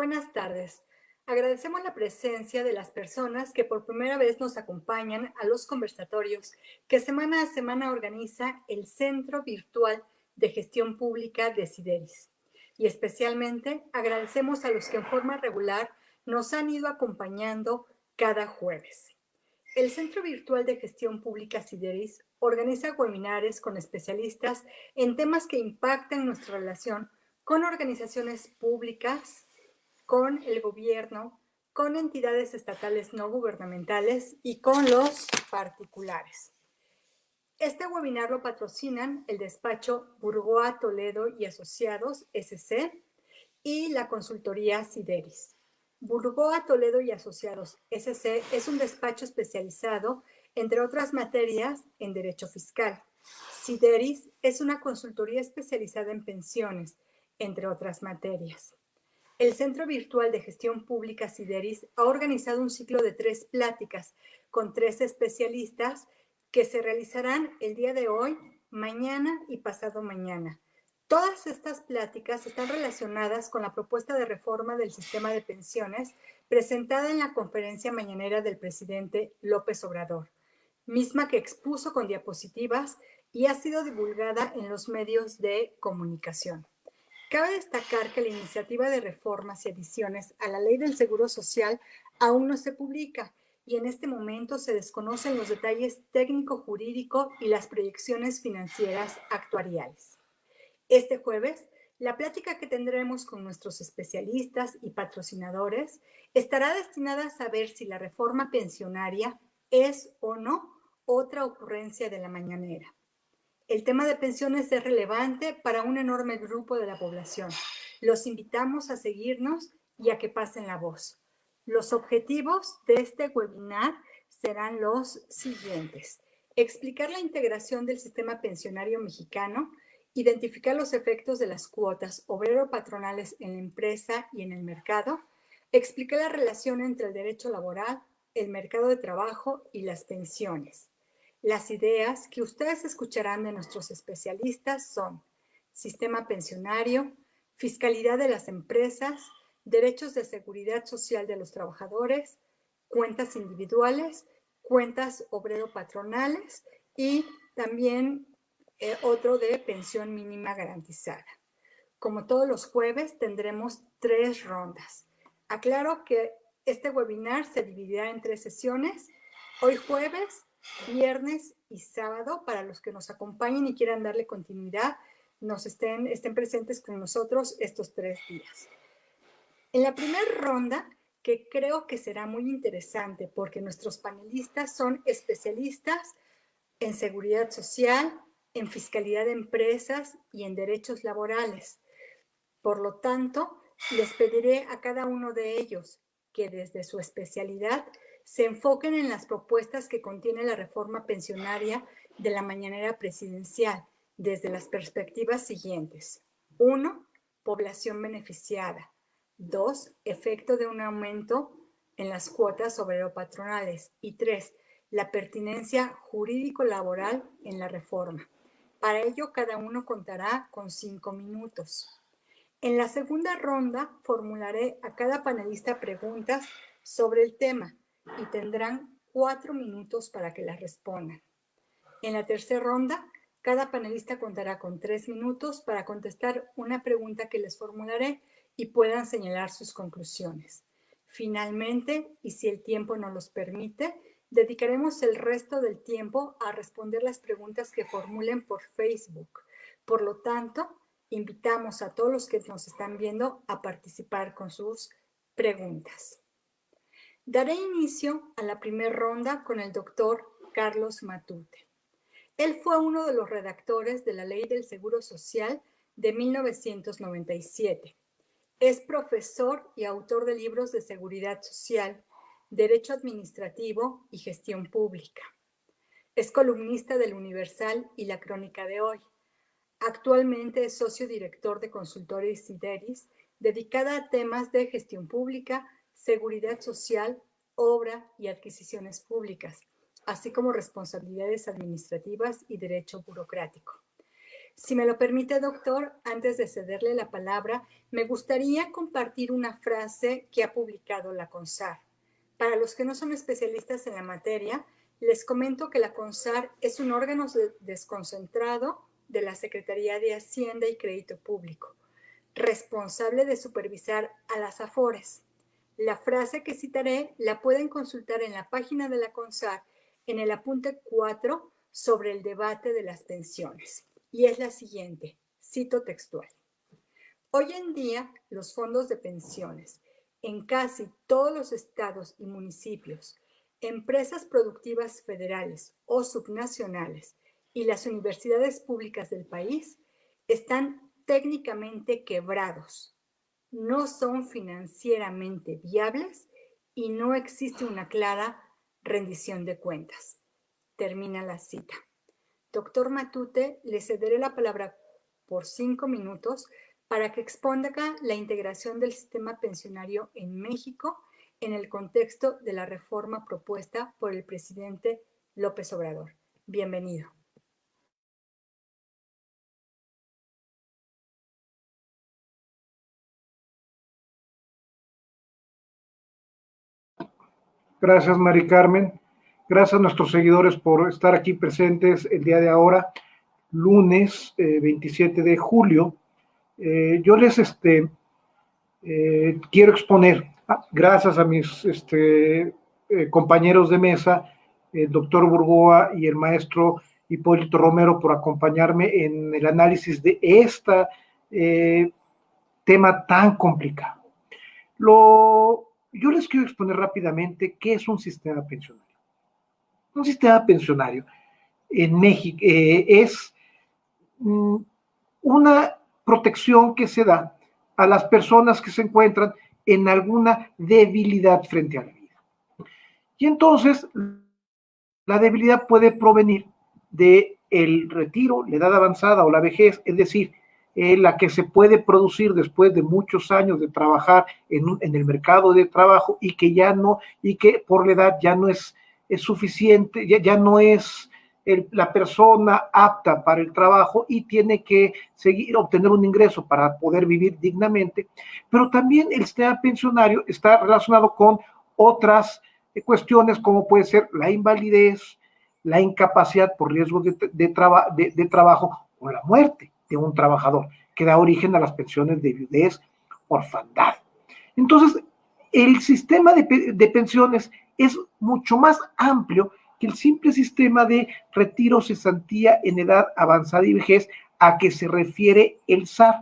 Buenas tardes. Agradecemos la presencia de las personas que por primera vez nos acompañan a los conversatorios que semana a semana organiza el Centro Virtual de Gestión Pública de Sideris. Y especialmente agradecemos a los que en forma regular nos han ido acompañando cada jueves. El Centro Virtual de Gestión Pública Sideris organiza webinares con especialistas en temas que impactan nuestra relación con organizaciones públicas, con el gobierno, con entidades estatales no gubernamentales y con los particulares. Este webinar lo patrocinan el despacho Burgoa Toledo y Asociados, SC, y la consultoría Sideris. Burgoa Toledo y Asociados, SC, es un despacho especializado, entre otras materias, en derecho fiscal. Sideris es una consultoría especializada en pensiones, entre otras materias. El Centro Virtual de Gestión Pública Sideris ha organizado un ciclo de 3 pláticas con 3 especialistas que se realizarán el día de hoy, mañana y pasado mañana. Todas estas pláticas están relacionadas con la propuesta de reforma del sistema de pensiones presentada en la conferencia mañanera del presidente López Obrador, misma que expuso con diapositivas y ha sido divulgada en los medios de comunicación. Cabe destacar que la iniciativa de reformas y adiciones a la Ley del Seguro Social aún no se publica y en este momento se desconocen los detalles técnico-jurídico y las proyecciones financieras actuariales. Este jueves, la plática que tendremos con nuestros especialistas y patrocinadores estará destinada a saber si la reforma pensionaria es o no otra ocurrencia de la mañanera. El tema de pensiones es relevante para un enorme grupo de la población. Los invitamos a seguirnos y a que pasen la voz. Los objetivos de este webinar serán los siguientes: explicar la integración del sistema pensionario mexicano, identificar los efectos de las cuotas obrero-patronales en la empresa y en el mercado, explicar la relación entre el derecho laboral, el mercado de trabajo y las pensiones. Las ideas que ustedes escucharán de nuestros especialistas son sistema pensionario, fiscalidad de las empresas, derechos de seguridad social de los trabajadores, cuentas individuales, cuentas obrero-patronales y también otro de pensión mínima garantizada. Como todos los jueves, tendremos 3 rondas. Aclaro que este webinar se dividirá en 3 sesiones. Hoy jueves, viernes y sábado, para los que nos acompañen y quieran darle continuidad, estén presentes con nosotros estos 3 días. En la primera ronda, que creo que será muy interesante porque nuestros panelistas son especialistas en seguridad social, en fiscalidad de empresas y en derechos laborales. Por lo tanto, les pediré a cada uno de ellos que desde su especialidad se enfoquen en las propuestas que contiene la reforma pensionaria de la mañanera presidencial, desde las perspectivas siguientes. 1. Población beneficiada. 2. Efecto de un aumento en las cuotas obrero-patronales. Y 3. La pertinencia jurídico-laboral en la reforma. Para ello, cada uno contará con 5 minutos. En la segunda ronda formularé a cada panelista preguntas sobre el tema y tendrán 4 minutos para que las respondan. En la tercera ronda, cada panelista contará con 3 minutos para contestar una pregunta que les formularé y puedan señalar sus conclusiones. Finalmente, y si el tiempo nos los permite, dedicaremos el resto del tiempo a responder las preguntas que formulen por Facebook. Por lo tanto, invitamos a todos los que nos están viendo a participar con sus preguntas. Daré inicio a la primera ronda con el doctor Carlos Matute. Él fue uno de los redactores de la Ley del Seguro Social de 1997. Es profesor y autor de libros de seguridad social, derecho administrativo y gestión pública. Es columnista del Universal y La Crónica de Hoy. Actualmente es socio director de consultoría Sideris, dedicada a temas de gestión pública, seguridad social, obra y adquisiciones públicas, así como responsabilidades administrativas y derecho burocrático. Si me lo permite, doctor, antes de cederle la palabra, me gustaría compartir una frase que ha publicado la CONSAR. Para los que no son especialistas en la materia, les comento que la CONSAR es un órgano desconcentrado de la Secretaría de Hacienda y Crédito Público, responsable de supervisar a las AFORES. La frase que citaré la pueden consultar en la página de la CONSAR en el apunte 4 sobre el debate de las pensiones. Y es la siguiente, cito textual. Hoy en día, los fondos de pensiones en casi todos los estados y municipios, empresas productivas federales o subnacionales y las universidades públicas del país están técnicamente quebrados, no son financieramente viables y no existe una clara rendición de cuentas. Termina la cita. Doctor Matute, le cederé la palabra por 5 minutos para que exponga la integración del sistema pensionario en México en el contexto de la reforma propuesta por el presidente López Obrador. Bienvenido. Gracias, Mari Carmen. Gracias a nuestros seguidores por estar aquí presentes el día de ahora, lunes 27 de julio. Yo les quiero exponer, gracias a mis compañeros de mesa, el doctor Burgoa y el maestro Hipólito Romero, por acompañarme en el análisis de este tema tan complicado. Yo les quiero exponer rápidamente qué es un sistema pensionario. Un sistema pensionario en México es una protección que se da a las personas que se encuentran en alguna debilidad frente a la vida. Y entonces, la debilidad puede provenir del retiro, la edad avanzada o la vejez, es decir, la que se puede producir después de muchos años de trabajar en el mercado de trabajo y que por la edad ya no es suficiente, ya no es la persona apta para el trabajo y tiene que obtener un ingreso para poder vivir dignamente. Pero también el sistema pensionario está relacionado con otras cuestiones como puede ser la invalidez, la incapacidad por riesgo de trabajo o la muerte de un trabajador, que da origen a las pensiones de viudez, orfandad. Entonces, el sistema de pensiones es mucho más amplio que el simple sistema de retiro, cesantía en edad avanzada y vejez a que se refiere el SAR,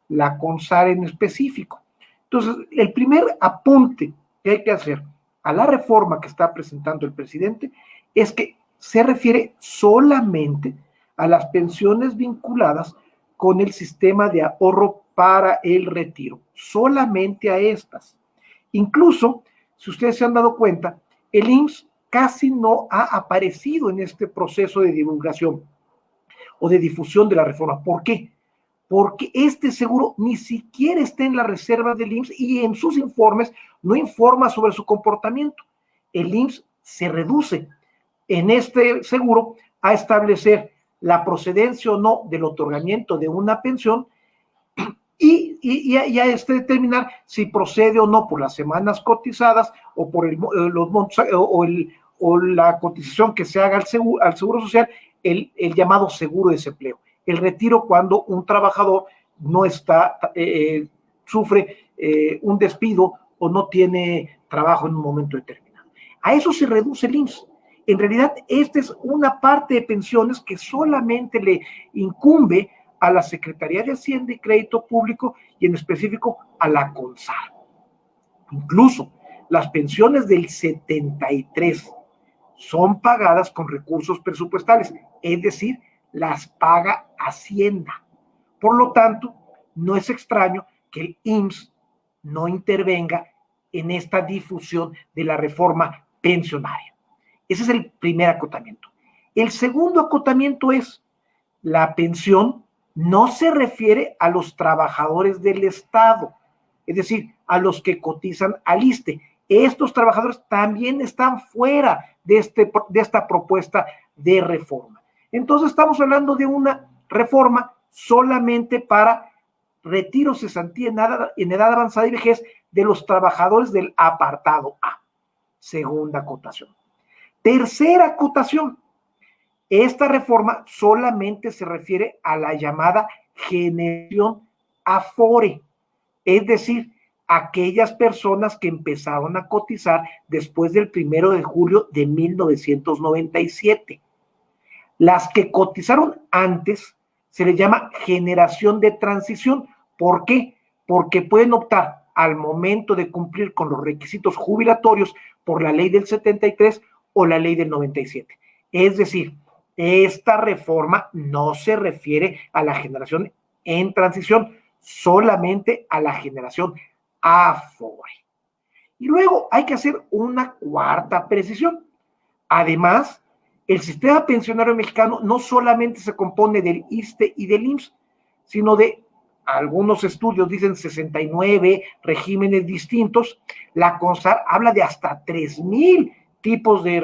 la CONSAR en específico. Entonces, el primer apunte que hay que hacer a la reforma que está presentando el presidente es que se refiere solamente a las pensiones vinculadas con el sistema de ahorro para el retiro, solamente a estas. Incluso, si ustedes se han dado cuenta, el IMSS casi no ha aparecido en este proceso de divulgación o de difusión de la reforma. ¿Por qué? Porque este seguro ni siquiera está en la reserva del IMSS y en sus informes no informa sobre su comportamiento. El IMSS se reduce en este seguro a establecer la procedencia o no del otorgamiento de una pensión y a determinar si procede o no por las semanas cotizadas o por los montos o la cotización que se haga al seguro social, el llamado seguro de desempleo, el retiro cuando un trabajador no está, sufre un despido o no tiene trabajo en un momento determinado. A eso se reduce el IMSS. En realidad, esta es una parte de pensiones que solamente le incumbe a la Secretaría de Hacienda y Crédito Público y en específico a la CONSAR. Incluso las pensiones del 73 son pagadas con recursos presupuestales, es decir, las paga Hacienda. Por lo tanto, no es extraño que el IMSS no intervenga en esta difusión de la reforma pensionaria. Ese es el primer acotamiento. El segundo acotamiento es la pensión no se refiere a los trabajadores del Estado, es decir, a los que cotizan al ISSSTE. Estos trabajadores también están fuera de esta propuesta de reforma. Entonces estamos hablando de una reforma solamente para retiro cesantía en edad avanzada y vejez de los trabajadores del apartado A. Segunda acotación. Tercera acotación. Esta reforma solamente se refiere a la llamada generación Afore, es decir, aquellas personas que empezaron a cotizar después del 1 de julio de 1997. Las que cotizaron antes se les llama generación de transición. ¿Por qué? Porque pueden optar al momento de cumplir con los requisitos jubilatorios por la ley del 73 o la ley del 97. Es decir, esta reforma no se refiere a la generación en transición, solamente a la generación Afore. Y luego hay que hacer una cuarta precisión. Además, el sistema pensionario mexicano no solamente se compone del ISSSTE y del IMSS, sino de, algunos estudios dicen 69 regímenes distintos. La CONSAR habla de hasta 3,000 tipos de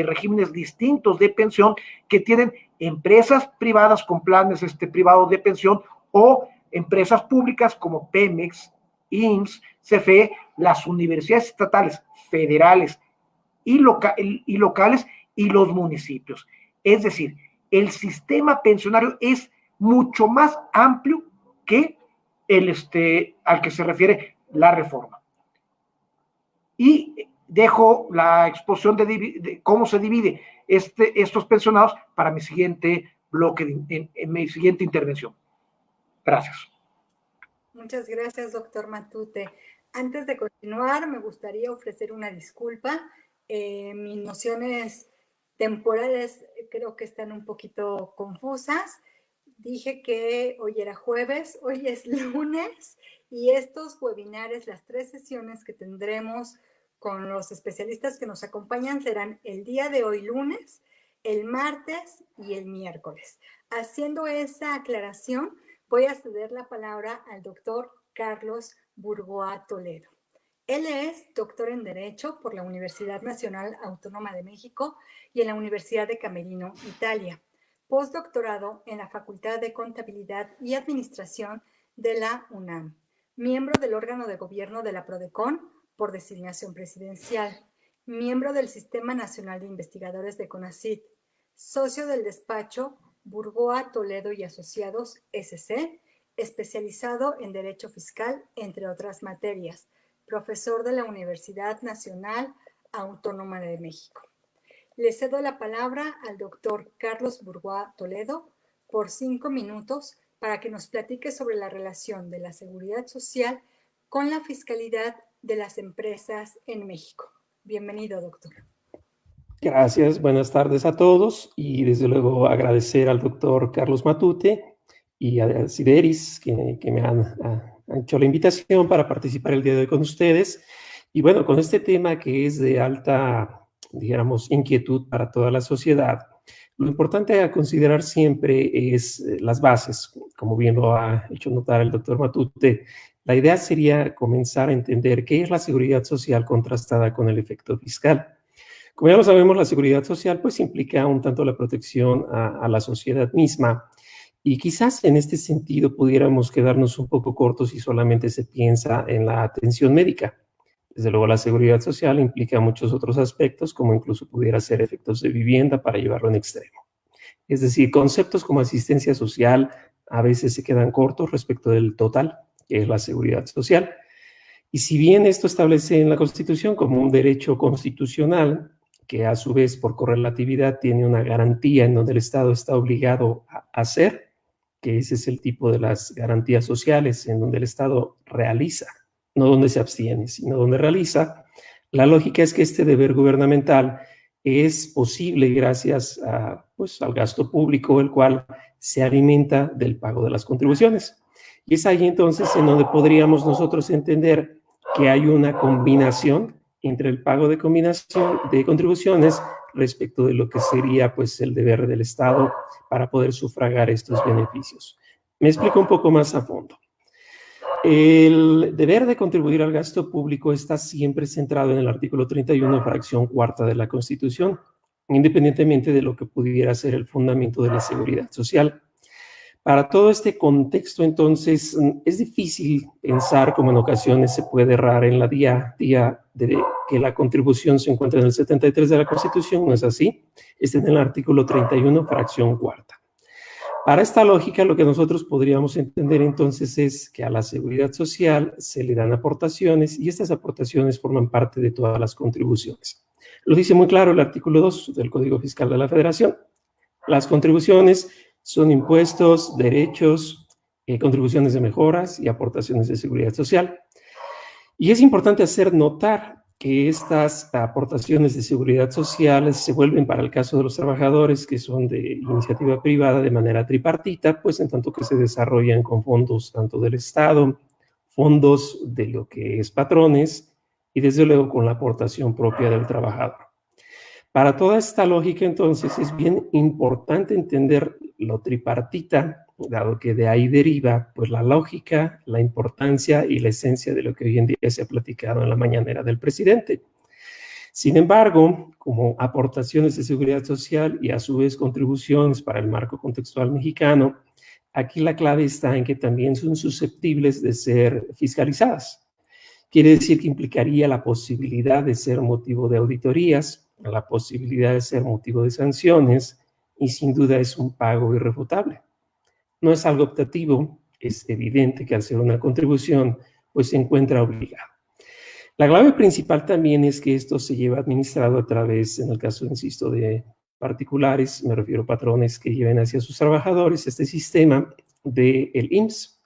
regímenes distintos de pensión que tienen empresas privadas con planes privados de pensión o empresas públicas como Pemex, IMSS, CFE, las universidades estatales, federales y locales y los municipios. Es decir, el sistema pensionario es mucho más amplio que al que se refiere la reforma. Y dejo la exposición de cómo se divide estos pensionados para mi siguiente bloque, en mi siguiente intervención. Gracias. Muchas gracias, doctor Matute. Antes de continuar, me gustaría ofrecer una disculpa. Mis nociones temporales creo que están un poquito confusas. Dije que hoy era jueves, hoy es lunes, y estos webinares, las 3 sesiones que tendremos con los especialistas que nos acompañan serán el día de hoy lunes, el martes y el miércoles. Haciendo esa aclaración, voy a ceder la palabra al doctor Carlos Burgoa Toledo. Él es doctor en Derecho por la Universidad Nacional Autónoma de México y en la Universidad de Camerino, Italia. Postdoctorado en la Facultad de Contabilidad y Administración de la UNAM. Miembro del órgano de gobierno de la PRODECON por designación presidencial. Miembro del Sistema Nacional de Investigadores de CONACYT. Socio del despacho Burgoa Toledo y Asociados, SC, especializado en Derecho Fiscal, entre otras materias. Profesor de la Universidad Nacional Autónoma de México. Le cedo la palabra al doctor Carlos Burgoa Toledo por 5 minutos para que nos platique sobre la relación de la seguridad social con la fiscalidad de las empresas en México. Bienvenido, doctor. Gracias, buenas tardes a todos y desde luego agradecer al doctor Carlos Matute y a Sideris que me han hecho la invitación para participar el día de hoy con ustedes. Y bueno, con este tema que es de alta, digamos, inquietud para toda la sociedad, lo importante a considerar siempre es las bases, como bien lo ha hecho notar el doctor Matute. La idea sería comenzar a entender qué es la seguridad social contrastada con el efecto fiscal. Como ya lo sabemos, la seguridad social pues implica un tanto la protección a la sociedad misma y quizás en este sentido pudiéramos quedarnos un poco cortos si solamente se piensa en la atención médica. Desde luego la seguridad social implica muchos otros aspectos como incluso pudiera ser efectos de vivienda para llevarlo en extremo. Es decir, conceptos como asistencia social a veces se quedan cortos respecto del total, que es la seguridad social. Y si bien esto establece en la Constitución como un derecho constitucional, que a su vez por correlatividad tiene una garantía en donde el Estado está obligado a hacer, que ese es el tipo de las garantías sociales en donde el Estado realiza, no donde se abstiene, sino donde realiza, la lógica es que este deber gubernamental es posible gracias al gasto público, el cual se alimenta del pago de las contribuciones. Y es ahí entonces en donde podríamos nosotros entender que hay una combinación entre el pago de contribuciones respecto de lo que sería pues el deber del Estado para poder sufragar estos beneficios. Me explico un poco más a fondo. El deber de contribuir al gasto público está siempre centrado en el artículo 31, fracción cuarta de la Constitución, independientemente de lo que pudiera ser el fundamento de la seguridad social. Para todo este contexto, entonces, es difícil pensar como en ocasiones se puede errar en la día de que la contribución se encuentra en el 73 de la Constitución. No es así. Está en el artículo 31, fracción cuarta. Para esta lógica, lo que nosotros podríamos entender entonces es que a la seguridad social se le dan aportaciones y estas aportaciones forman parte de todas las contribuciones. Lo dice muy claro el artículo 2 del Código Fiscal de la Federación. Las contribuciones son impuestos, derechos, contribuciones de mejoras y aportaciones de seguridad social. Y es importante hacer notar que estas aportaciones de seguridad social se vuelven, para el caso de los trabajadores que son de iniciativa privada, de manera tripartita, pues en tanto que se desarrollan con fondos tanto del Estado, fondos de lo que es patrones y desde luego con la aportación propia del trabajador. Para toda esta lógica, entonces, es bien importante entender lo tripartita, dado que de ahí deriva pues la lógica, la importancia y la esencia de lo que hoy en día se ha platicado en la mañanera del presidente. Sin embargo, como aportaciones de seguridad social y a su vez contribuciones para el marco contextual mexicano, aquí la clave está en que también son susceptibles de ser fiscalizadas. Quiere decir que implicaría la posibilidad de ser motivo de auditorías, la posibilidad de ser motivo de sanciones, y sin duda es un pago irrefutable. No es algo optativo, es evidente que al ser una contribución, pues se encuentra obligado. La clave principal también es que esto se lleva administrado a través, en el caso, insisto, de particulares, me refiero a patrones que lleven hacia sus trabajadores este sistema del IMSS,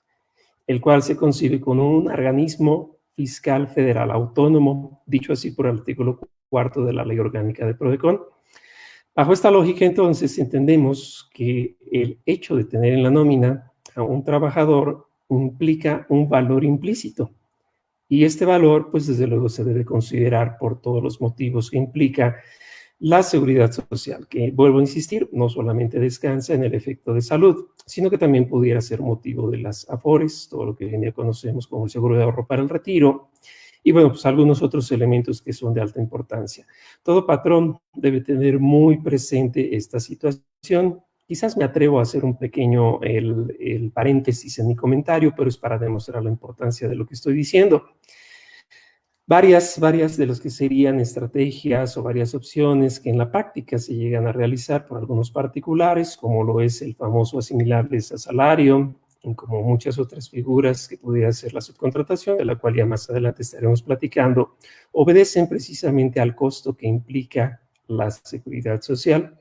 el cual se concibe como un organismo fiscal federal autónomo, dicho así por el artículo 4 de la Ley Orgánica de PRODECON. Bajo esta lógica, entonces, entendemos que el hecho de tener en la nómina a un trabajador implica un valor implícito. Y este valor, pues, desde luego se debe considerar por todos los motivos que implica la seguridad social, que, vuelvo a insistir, no solamente descansa en el efecto de salud, sino que también pudiera ser motivo de las AFORES, todo lo que hoy en día conocemos como el seguro de ahorro para el retiro, y bueno, pues algunos otros elementos que son de alta importancia. Todo patrón debe tener muy presente esta situación. Quizás me atrevo a hacer un pequeño el paréntesis en mi comentario, pero es para demostrar la importancia de lo que estoy diciendo. Varias de los que serían estrategias o varias opciones que en la práctica se llegan a realizar por algunos particulares, como lo es el famoso asimilables a salario, como muchas otras figuras que pudiera ser la subcontratación, de la cual ya más adelante estaremos platicando, obedecen precisamente al costo que implica la seguridad social.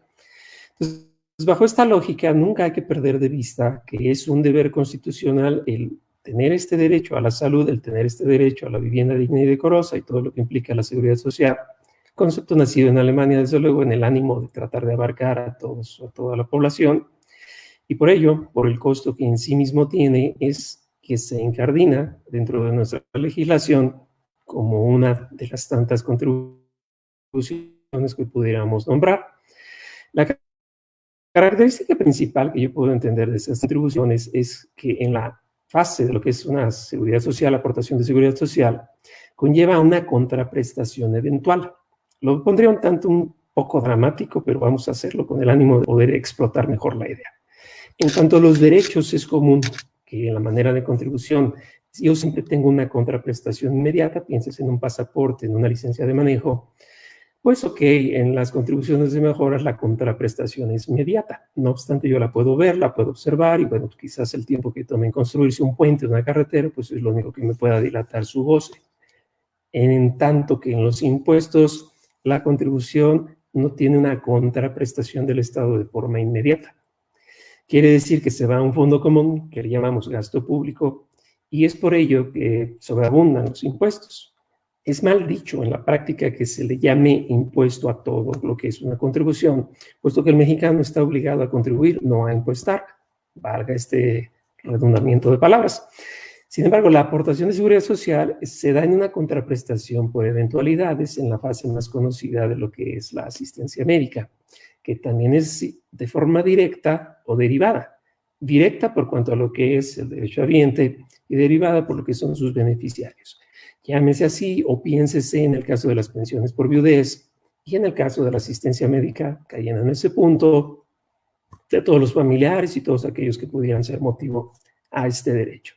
Entonces, bajo esta lógica, nunca hay que perder de vista que es un deber constitucional el tener este derecho a la salud, el tener este derecho a la vivienda digna y decorosa y todo lo que implica la seguridad social, concepto nacido en Alemania, desde luego, en el ánimo de tratar de abarcar a toda la población, y por ello, por el costo que en sí mismo tiene, es que se incardina dentro de nuestra legislación como una de las tantas contribuciones que pudiéramos nombrar. La característica principal que yo puedo entender de esas contribuciones es que en la fase de lo que es una seguridad social, aportación de seguridad social, conlleva una contraprestación eventual. Lo pondría un poco dramático, pero vamos a hacerlo con el ánimo de poder explotar mejor la idea. En cuanto a los derechos, es común que en la manera de contribución, yo siempre tengo una contraprestación inmediata, pienses en un pasaporte, en una licencia de manejo, pues ok, en las contribuciones de mejoras la contraprestación es inmediata. No obstante, yo la puedo ver, la puedo observar y bueno, quizás el tiempo que tome en construirse un puente o una carretera, pues es lo único que me pueda dilatar su goce. En tanto que en los impuestos, la contribución no tiene una contraprestación del Estado de forma inmediata. Quiere decir que se va a un fondo común que le llamamos gasto público y es por ello que sobreabundan los impuestos. Es mal dicho en la práctica que se le llame impuesto a todo lo que es una contribución, puesto que el mexicano está obligado a contribuir, no a impuestar, valga este redundamiento de palabras. Sin embargo, la aportación de seguridad social se da en una contraprestación por eventualidades en la fase más conocida de lo que es la asistencia médica, que también es de forma directa o derivada. Directa por cuanto a lo que es el derecho habiente y derivada por lo que son sus beneficiarios. Llámese así o piénsese en el caso de las pensiones por viudez y en el caso de la asistencia médica, cayendo en ese punto, de todos los familiares y todos aquellos que pudieran ser motivo a este derecho.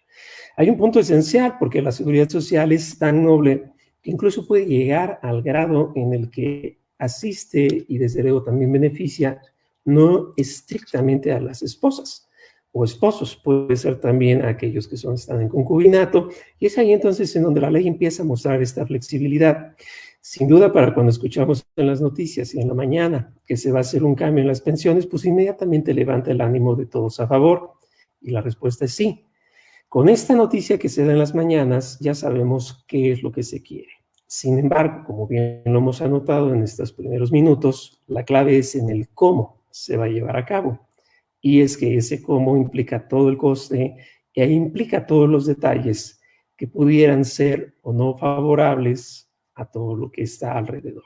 Hay un punto esencial, porque la seguridad social es tan noble que incluso puede llegar al grado en el que asiste y desde luego también beneficia no estrictamente a las esposas o esposos, puede ser también a aquellos que están en concubinato, y es ahí entonces en donde la ley empieza a mostrar esta flexibilidad. Sin duda, para cuando escuchamos en las noticias y en la mañana que se va a hacer un cambio en las pensiones, pues inmediatamente levanta el ánimo de todos a favor, y la respuesta es sí. Con esta noticia que se da en las mañanas, ya sabemos qué es lo que se quiere. Sin embargo, como bien lo hemos anotado en estos primeros minutos, la clave es en el cómo se va a llevar a cabo. Y es que ese cómo implica todo el coste e implica todos los detalles que pudieran ser o no favorables a todo lo que está alrededor.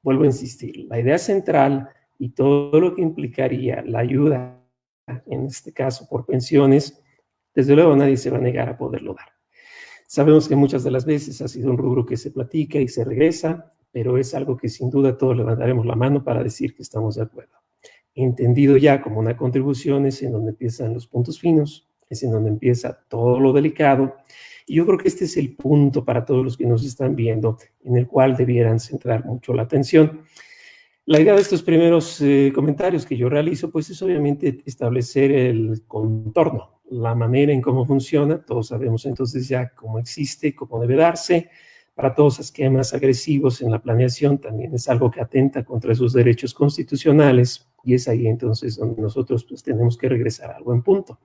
Vuelvo a insistir, la idea central y todo lo que implicaría la ayuda, en este caso por pensiones, desde luego nadie se va a negar a poderlo dar. Sabemos que muchas de las veces ha sido un rubro que se platica y se regresa, pero es algo que sin duda todos levantaremos la mano para decir que estamos de acuerdo. Entendido ya como una contribución es en donde empiezan los puntos finos, es en donde empieza todo lo delicado, y yo creo que este es el punto para todos los que nos están viendo, en el cual debieran centrar mucho la atención. La idea de estos primeros comentarios que yo realizo, pues es obviamente establecer el contorno, la manera en cómo funciona. Todos sabemos entonces ya cómo existe, cómo debe darse. Para todos esquemas agresivos en la planeación también es algo que atenta contra esos derechos constitucionales, y es ahí entonces donde nosotros pues tenemos que regresar al buen punto.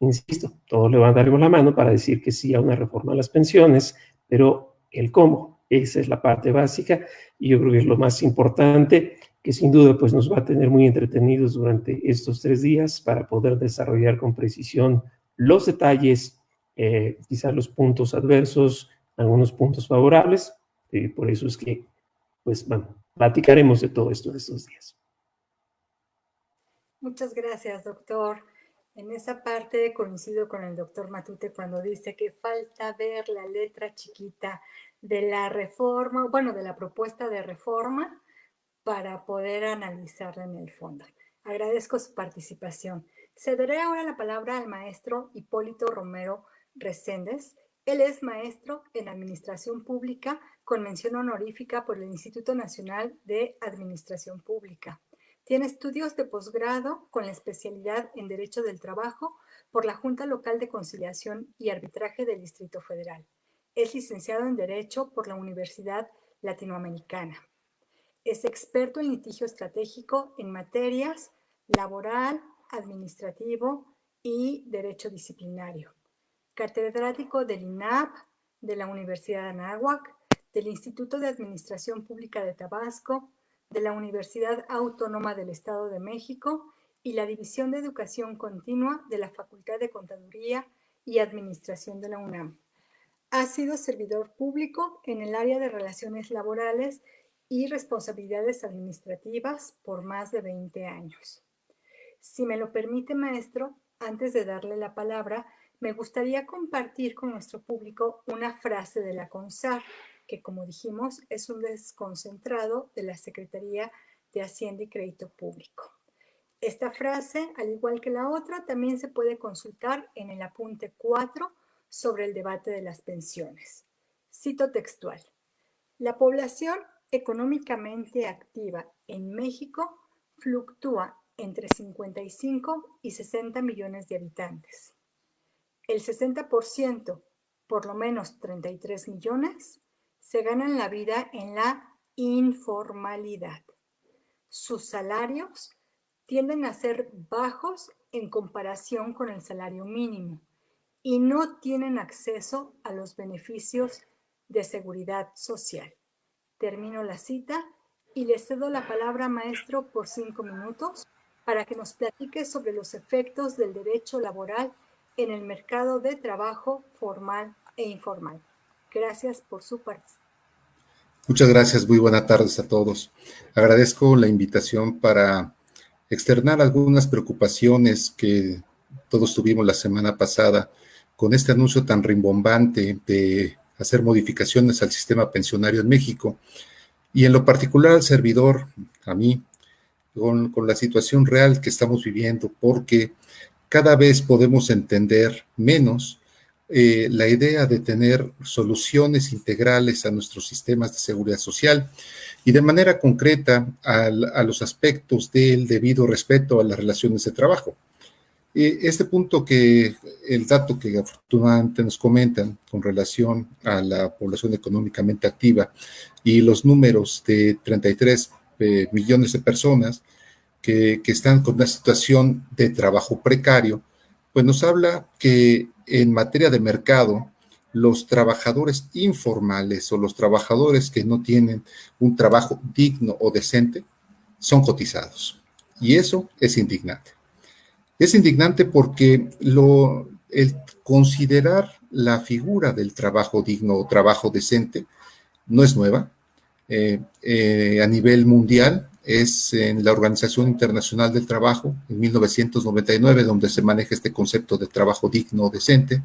Insisto, todos levantaremos la mano para decir que sí a una reforma a las pensiones, pero el cómo, esa es la parte básica, y yo creo que es lo más importante, que sin duda pues nos va a tener muy entretenidos durante estos 3 días para poder desarrollar con precisión los detalles, quizás los puntos adversos, algunos puntos favorables. Por eso es que, pues bueno, platicaremos de todo esto de estos días. Muchas gracias, doctor. En esa parte coincido con el doctor Matute cuando dice que falta ver la letra chiquita de la reforma, bueno, de la propuesta de reforma para poder analizarla en el fondo. Agradezco su participación. Cederé ahora la palabra al maestro Hipólito Romero Reséndez. Él es maestro en Administración Pública con mención honorífica por el Instituto Nacional de Administración Pública. Tiene estudios de posgrado con la especialidad en Derecho del Trabajo por la Junta Local de Conciliación y Arbitraje del Distrito Federal. Es licenciado en Derecho por la Universidad Latinoamericana. Es experto en litigio estratégico en materias laboral, administrativo y derecho disciplinario. Catedrático del INAP, de la Universidad de Anáhuac, del Instituto de Administración Pública de Tabasco, de la Universidad Autónoma del Estado de México y la División de Educación Continua de la Facultad de Contaduría y Administración de la UNAM. Ha sido servidor público en el área de relaciones laborales y responsabilidades administrativas por más de 20 años. Si me lo permite, maestro, antes de darle la palabra, me gustaría compartir con nuestro público una frase de la CONSAR, que como dijimos es un desconcentrado de la Secretaría de Hacienda y Crédito Público. Esta frase, al igual que la otra, también se puede consultar en el apunte 4 sobre el debate de las pensiones. Cito textual: la población económicamente activa en México fluctúa entre 55 y 60 millones de habitantes. El 60%, por lo menos 33 millones, se ganan la vida en la informalidad. Sus salarios tienden a ser bajos en comparación con el salario mínimo y no tienen acceso a los beneficios de seguridad social. Termino la cita y le cedo la palabra, maestro, por 5 minutos para que nos platique sobre los efectos del derecho laboral en el mercado de trabajo formal e informal. Gracias por su participación. Muchas gracias, muy buenas tardes a todos. Agradezco la invitación para externar algunas preocupaciones que todos tuvimos la semana pasada con este anuncio tan rimbombante de hacer modificaciones al sistema pensionario en México, y en lo particular al servidor, a mí, con la situación real que estamos viviendo, porque cada vez podemos entender menos la idea de tener soluciones integrales a nuestros sistemas de seguridad social y de manera concreta a los aspectos del debido respeto a las relaciones de trabajo. Este punto el dato que afortunadamente nos comentan con relación a la población económicamente activa y los números de 33 millones de personas que están con una situación de trabajo precario, pues nos habla que en materia de mercado, los trabajadores informales o los trabajadores que no tienen un trabajo digno o decente son cotizados. Y eso es indignante. Es indignante porque el considerar la figura del trabajo digno o trabajo decente no es nueva. A nivel mundial es en la Organización Internacional del Trabajo, en 1999, donde se maneja este concepto de trabajo digno o decente.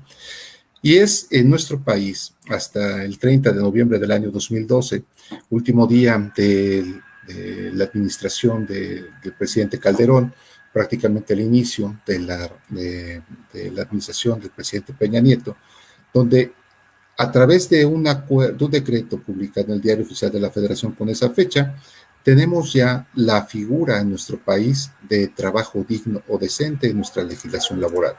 Y es en nuestro país, hasta el 30 de noviembre del año 2012, último día de la administración del presidente Calderón, prácticamente el inicio de la administración del presidente Peña Nieto, donde a través de un decreto publicado en el Diario Oficial de la Federación con esa fecha, tenemos ya la figura en nuestro país de trabajo digno o decente en nuestra legislación laboral.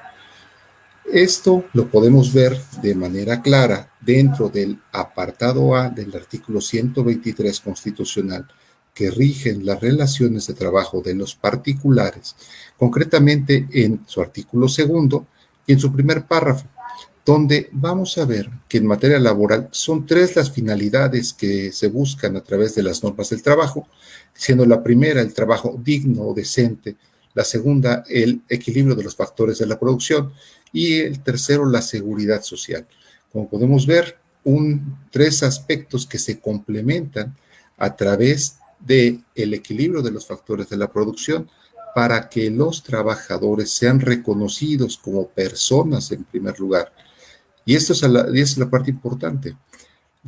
Esto lo podemos ver de manera clara dentro del apartado A del artículo 123 constitucional, que rigen las relaciones de trabajo de los particulares, concretamente en su artículo 2 y en su primer párrafo, donde vamos a ver que en materia laboral son 3 las finalidades que se buscan a través de las normas del trabajo, siendo la primera el trabajo digno o decente, la segunda el equilibrio de los factores de la producción y el tercero la seguridad social. Como podemos ver, 3 aspectos que se complementan a través del equilibrio de los factores de la producción para que los trabajadores sean reconocidos como personas en primer lugar. Y esta es la parte importante.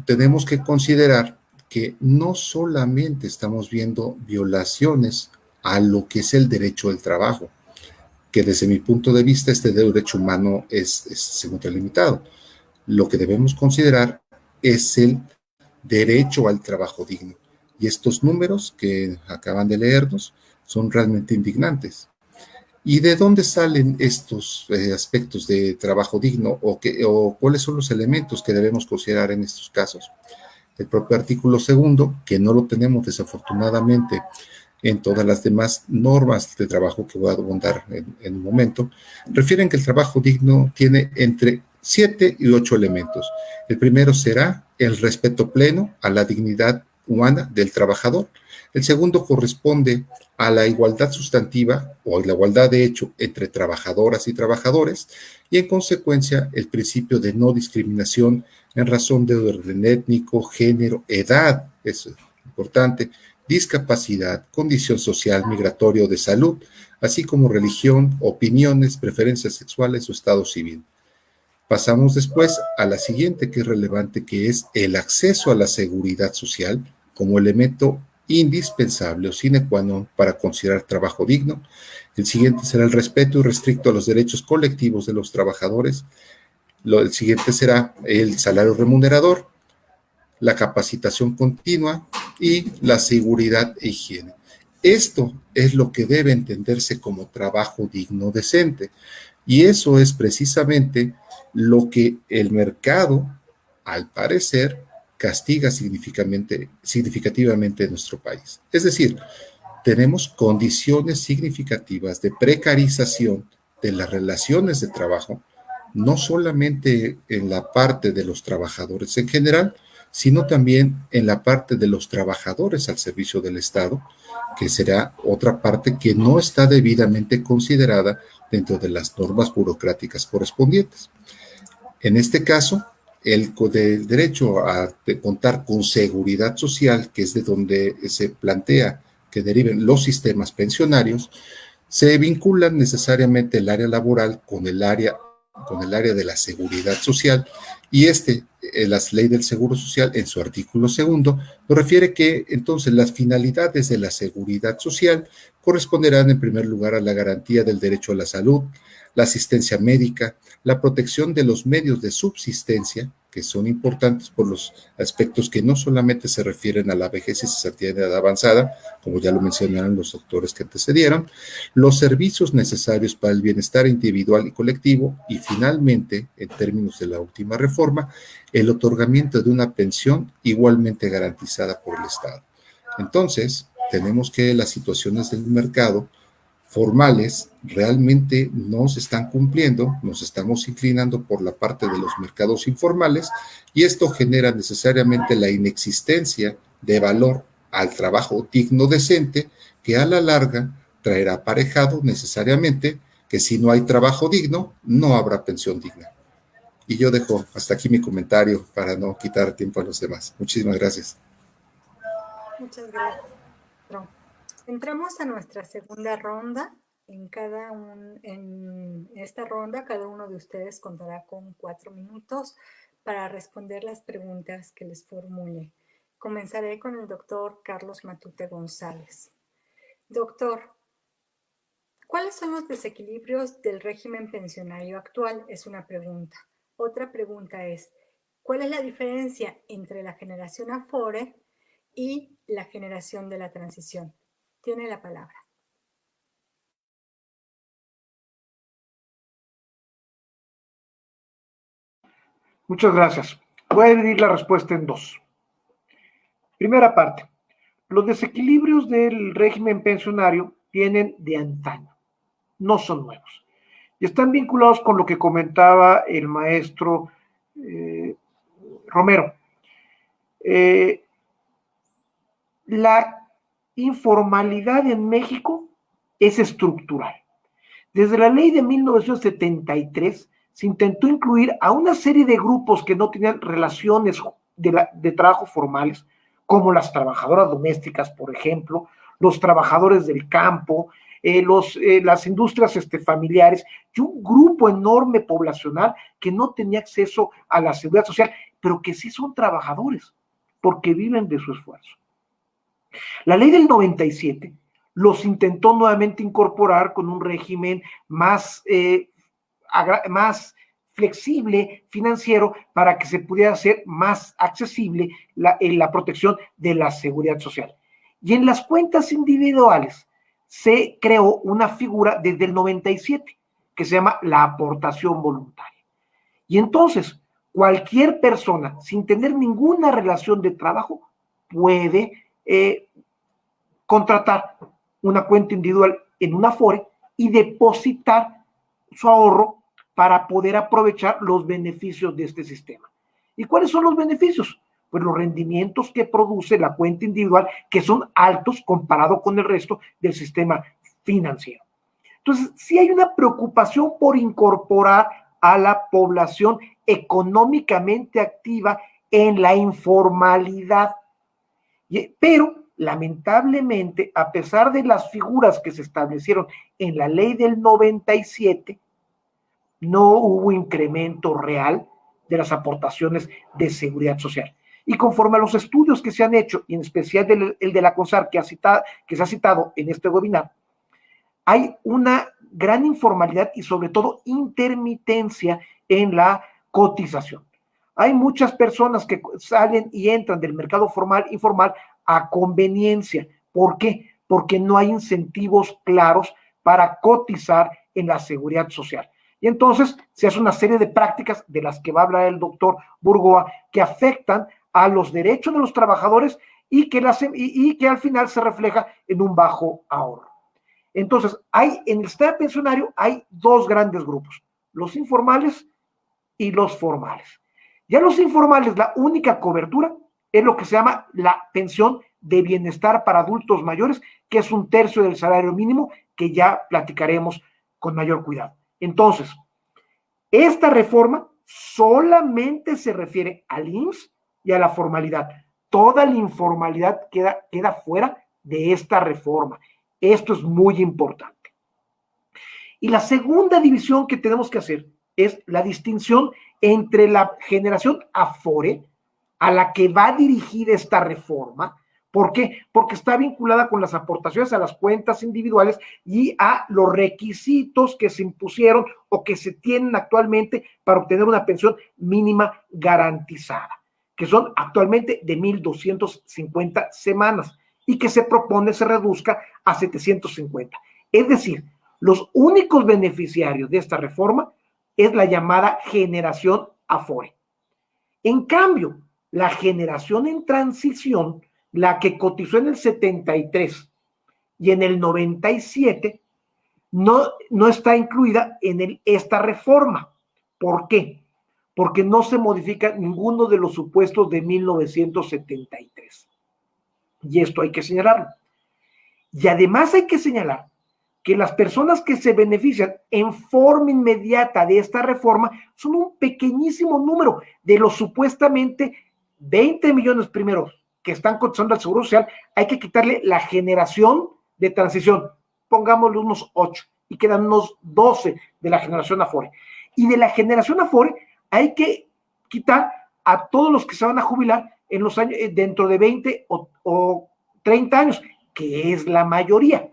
Tenemos que considerar que no solamente estamos viendo violaciones a lo que es el derecho del trabajo, que desde mi punto de vista este derecho humano se encuentra limitado. Lo que debemos considerar es el derecho al trabajo digno. Y estos números que acaban de leernos son realmente indignantes. ¿Y de dónde salen estos aspectos de trabajo digno o cuáles son los elementos que debemos considerar en estos casos? El propio artículo 2, que no lo tenemos desafortunadamente en todas las demás normas de trabajo que voy a abundar en un momento, refieren que el trabajo digno tiene entre 7 y 8 elementos. El primero será el respeto pleno a la dignidad humana del trabajador. El segundo corresponde a la igualdad sustantiva o la igualdad de hecho entre trabajadoras y trabajadores y en consecuencia el principio de no discriminación en razón de orden étnico, género, edad, eso es importante, discapacidad, condición social, migratoria o de salud, así como religión, opiniones, preferencias sexuales o estado civil. Pasamos después a la siguiente que es relevante, que es el acceso a la seguridad social como elemento indispensable o sine qua non para considerar trabajo digno. El siguiente será el respeto irrestricto a los derechos colectivos de los trabajadores. El siguiente será el salario remunerador, la capacitación continua y la seguridad e higiene. Esto es lo que debe entenderse como trabajo digno decente. Y eso es precisamente lo que el mercado, al parecer, castiga significativamente en nuestro país. Es decir, tenemos condiciones significativas de precarización de las relaciones de trabajo, no solamente en la parte de los trabajadores en general, sino también en la parte de los trabajadores al servicio del Estado, que será otra parte que no está debidamente considerada dentro de las normas burocráticas correspondientes. En este caso, el derecho a contar con seguridad social, que es de donde se plantea que deriven los sistemas pensionarios, se vinculan necesariamente el área laboral con el área con el área de la seguridad social, y la ley del Seguro Social, en su artículo 2, nos refiere que entonces las finalidades de la seguridad social corresponderán en primer lugar a la garantía del derecho a la salud, la asistencia médica, la protección de los medios de subsistencia, que son importantes por los aspectos que no solamente se refieren a la vejez y cesantía de edad avanzada, como ya lo mencionaron los doctores que antecedieron, los servicios necesarios para el bienestar individual y colectivo, y finalmente, en términos de la última reforma, el otorgamiento de una pensión igualmente garantizada por el Estado. Entonces, tenemos que las situaciones del mercado formales realmente no se están cumpliendo, nos estamos inclinando por la parte de los mercados informales, y esto genera necesariamente la inexistencia de valor al trabajo digno decente, que a la larga traerá aparejado necesariamente que si no hay trabajo digno, no habrá pensión digna. Y yo dejo hasta aquí mi comentario para no quitar tiempo a los demás. Muchísimas gracias. Muchas gracias. Entramos a nuestra segunda ronda. En esta ronda, cada uno de ustedes contará con 4 minutos para responder las preguntas que les formule. Comenzaré con el doctor Carlos Matute González. Doctor, ¿cuáles son los desequilibrios del régimen pensionario actual? Es una pregunta. Otra pregunta es, ¿cuál es la diferencia entre la generación Afore y la generación de la transición? Tiene la palabra. Muchas gracias. Voy a dividir la respuesta en 2. Primera parte. Los desequilibrios del régimen pensionario vienen de antaño, no son nuevos. Y están vinculados con lo que comentaba el maestro Romero. La informalidad en México es estructural. Desde la ley de 1973 se intentó incluir a una serie de grupos que no tenían relaciones de trabajo formales, como las trabajadoras domésticas, por ejemplo, los trabajadores del campo, las industrias familiares, y un grupo enorme poblacional que no tenía acceso a la seguridad social, pero que sí son trabajadores, porque viven de su esfuerzo. La ley del 97 los intentó nuevamente incorporar con un régimen más flexible financiero para que se pudiera hacer más accesible la protección de la seguridad social. Y en las cuentas individuales se creó una figura desde el 97 que se llama la aportación voluntaria. Y entonces, cualquier persona sin tener ninguna relación de trabajo puede contratar una cuenta individual en una Afore y depositar su ahorro para poder aprovechar los beneficios de este sistema. ¿Y cuáles son los beneficios? Pues los rendimientos que produce la cuenta individual, que son altos comparado con el resto del sistema financiero. Entonces, sí hay una preocupación por incorporar a la población económicamente activa en la informalidad, pero lamentablemente, a pesar de las figuras que se establecieron en la ley del 97, no hubo incremento real de las aportaciones de seguridad social. Y conforme a los estudios que se han hecho, y en especial el de la CONSAR que se ha citado en este webinar, hay una gran informalidad y sobre todo intermitencia en la cotización. Hay muchas personas que salen y entran del mercado formal, informal, a conveniencia. ¿Por qué? Porque no hay incentivos claros para cotizar en la seguridad social. Y entonces se hace una serie de prácticas de las que va a hablar el doctor Burgoa, que afectan a los derechos de los trabajadores y que al final se refleja en un bajo ahorro. Entonces, en el sistema pensionario hay 2 grandes grupos, los informales y los formales. Ya los informales, la única cobertura es lo que se llama la pensión de bienestar para adultos mayores, que es 1/3 del salario mínimo, que ya platicaremos con mayor cuidado. Entonces, esta reforma solamente se refiere al IMSS y a la formalidad. Toda la informalidad queda fuera de esta reforma. Esto es muy importante. Y la segunda división que tenemos que hacer es la distinción entre la generación Afore, a la que va dirigida esta reforma. ¿Por qué? Porque está vinculada con las aportaciones a las cuentas individuales y a los requisitos que se impusieron o que se tienen actualmente para obtener una pensión mínima garantizada, que son actualmente de 1,250 semanas y que se propone se reduzca a 750. Es decir, los únicos beneficiarios de esta reforma es la llamada generación Afore. En cambio, la generación en transición, la que cotizó en el 73 y en el 97, no está incluida en esta reforma. ¿Por qué? Porque no se modifica ninguno de los supuestos de 1973. Y esto hay que señalarlo. Y además hay que señalar que las personas que se benefician en forma inmediata de esta reforma son un pequeñísimo número de los supuestamente 20 millones primeros que están cotizando al Seguro Social. Hay que quitarle la generación de transición, pongámosle unos 8 y quedan unos 12 de la generación Afore. Y de la generación Afore hay que quitar a todos los que se van a jubilar en los años, dentro de 20 o 30 años, que es la mayoría.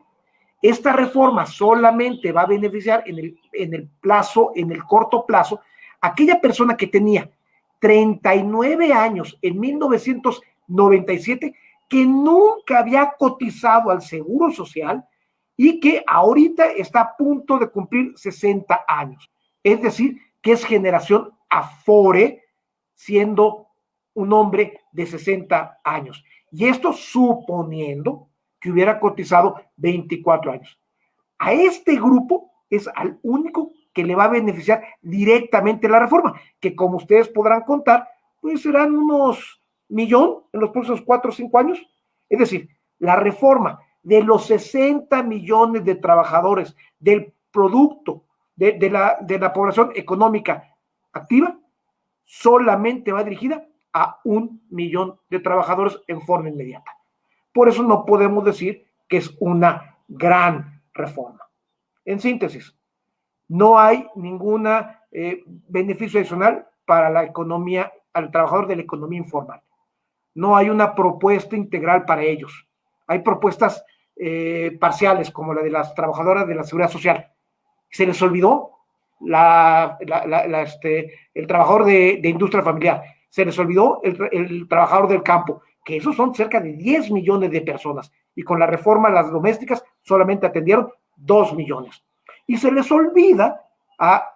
Esta reforma solamente va a beneficiar en el corto plazo, a aquella persona que tenía 39 años en 1997, que nunca había cotizado al Seguro Social y que ahorita está a punto de cumplir 60 años. Es decir, que es generación Afore, siendo un hombre de 60 años. Y esto suponiendo que hubiera cotizado 24 años. A este grupo es al único que le va a beneficiar directamente la reforma, que como ustedes podrán contar, pues serán unos 1,000,000 en los próximos 4 o 5 años. Es decir, la reforma de los 60 millones de trabajadores del producto de la población económica activa solamente va dirigida a 1,000,000 de trabajadores en forma inmediata. Por eso no podemos decir que es una gran reforma. En síntesis, no hay ningún beneficio adicional para la economía, al trabajador de la economía informal. No hay una propuesta integral para ellos. Hay propuestas parciales, como la de las trabajadoras de la Seguridad Social. Se les olvidó el trabajador de industria familiar. Se les olvidó el trabajador del campo, que esos son cerca de 10 millones de personas, y con la reforma las domésticas solamente atendieron 2 millones. Y se les olvida a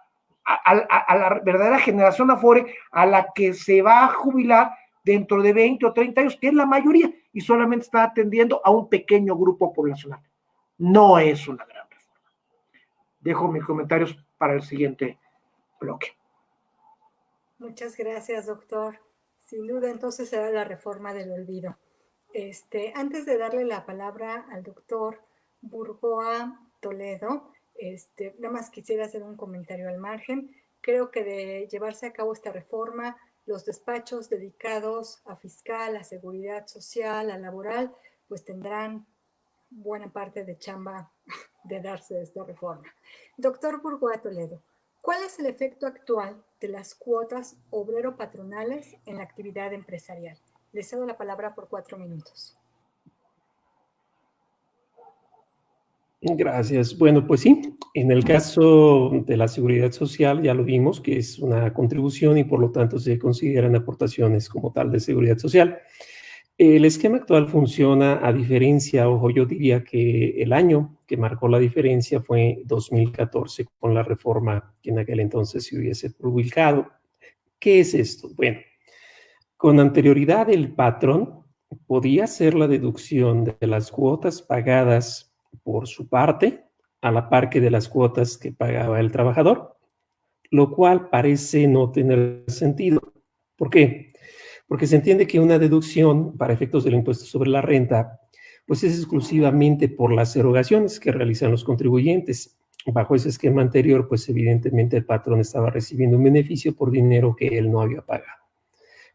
la verdadera generación Afore, a la que se va a jubilar dentro de 20 o 30 años, que es la mayoría, y solamente está atendiendo a un pequeño grupo poblacional. No es una gran reforma. Dejo mis comentarios para el siguiente bloque. Muchas gracias, doctor. Sin duda, entonces será la reforma del olvido. Antes de darle la palabra al doctor Burgoa Toledo, nada más quisiera hacer un comentario al margen. Creo que de llevarse a cabo esta reforma, los despachos dedicados a fiscal, a seguridad social, a laboral, pues tendrán buena parte de chamba de darse de esta reforma. Doctor Burgoa Toledo, ¿cuál es el efecto actual de las cuotas obrero-patronales en la actividad empresarial? Le cedo la palabra por 4 minutos. Gracias. Bueno, pues sí, en el caso de la seguridad social ya lo vimos que es una contribución y por lo tanto se consideran aportaciones como tal de seguridad social. El esquema actual funciona a diferencia, ojo, yo diría que el año que marcó la diferencia fue 2014 con la reforma que en aquel entonces se hubiese publicado. ¿Qué es esto? Bueno, con anterioridad el patrón podía hacer la deducción de las cuotas pagadas por su parte, a la par que de las cuotas que pagaba el trabajador, lo cual parece no tener sentido. ¿Por qué? Porque se entiende que una deducción para efectos del impuesto sobre la renta, pues es exclusivamente por las erogaciones que realizan los contribuyentes. Bajo ese esquema anterior, pues evidentemente el patrón estaba recibiendo un beneficio por dinero que él no había pagado.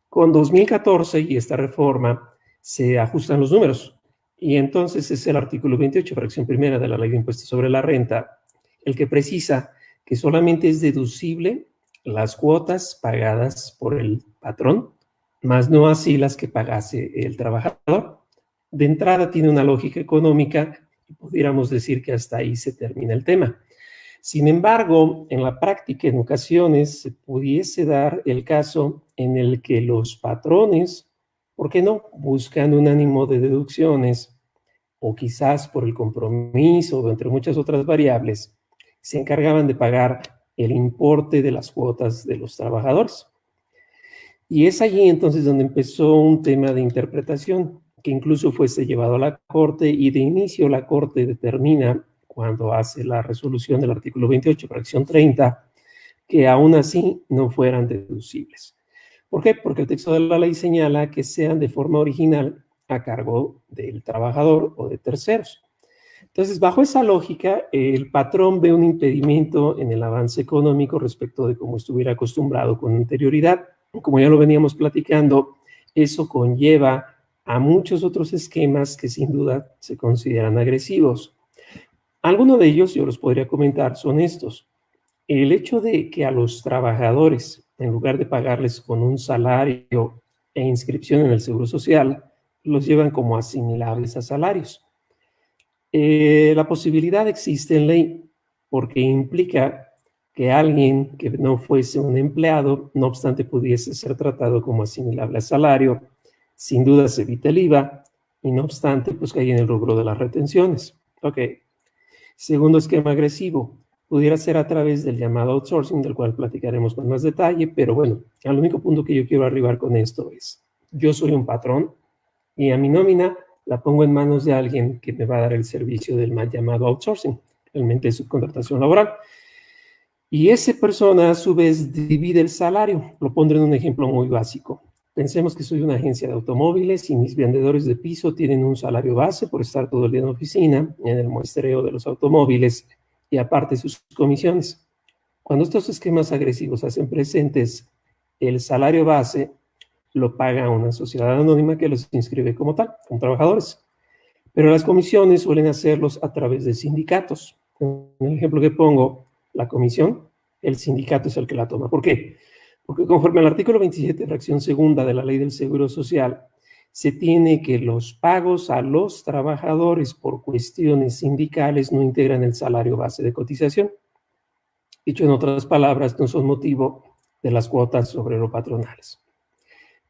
Con 2014 y esta reforma se ajustan los números. Y entonces es el artículo 28, fracción primera de la Ley de Impuestos sobre la Renta, el que precisa que solamente es deducible las cuotas pagadas por el patrón, más no así las que pagase el trabajador. De entrada tiene una lógica económica y pudiéramos decir que hasta ahí se termina el tema. Sin embargo, en la práctica, en ocasiones, se pudiese dar el caso en el que los patrones, ¿por qué no?, buscando un ánimo de deducciones, o quizás por el compromiso, o entre muchas otras variables, se encargaban de pagar el importe de las cuotas de los trabajadores. Y es allí entonces donde empezó un tema de interpretación, que incluso fuese llevado a la Corte, y de inicio la Corte determina, cuando hace la resolución del artículo 28, fracción 30, que aún así no fueran deducibles. ¿Por qué? Porque el texto de la ley señala que sean de forma original a cargo del trabajador o de terceros. Entonces, bajo esa lógica, el patrón ve un impedimento en el avance económico respecto de cómo estuviera acostumbrado con anterioridad. Como ya lo veníamos platicando, eso conlleva a muchos otros esquemas que sin duda se consideran agresivos. Algunos de ellos, yo los podría comentar, son estos. El hecho de que a los trabajadores, en lugar de pagarles con un salario e inscripción en el Seguro Social, los llevan como asimilables a salarios. La posibilidad existe en ley porque implica que alguien que no fuese un empleado, no obstante pudiese ser tratado como asimilable a salario, sin duda se evita el IVA y no obstante pues cae en el rubro de las retenciones. Ok. Segundo esquema agresivo, pudiera ser a través del llamado outsourcing, del cual platicaremos con más detalle, pero bueno, el único punto que yo quiero arribar con esto es, yo soy un patrón y a mi nómina la pongo en manos de alguien que me va a dar el servicio del mal llamado outsourcing, realmente subcontratación laboral. Y esa persona a su vez divide el salario. Lo pondré en un ejemplo muy básico. Pensemos que soy una agencia de automóviles y mis vendedores de piso tienen un salario base por estar todo el día en la oficina, en el muestreo de los automóviles y aparte sus comisiones. Cuando estos esquemas agresivos hacen presentes el salario base, lo paga una sociedad anónima que los inscribe como tal, como trabajadores. Pero las comisiones suelen hacerlos a través de sindicatos. En el ejemplo que pongo, la comisión, el sindicato es el que la toma. ¿Por qué? Porque conforme al artículo 27, fracción segunda de la Ley del Seguro Social, se tiene que los pagos a los trabajadores por cuestiones sindicales no integran el salario base de cotización. Dicho en otras palabras, no son motivo de las cuotas obrero-patronales.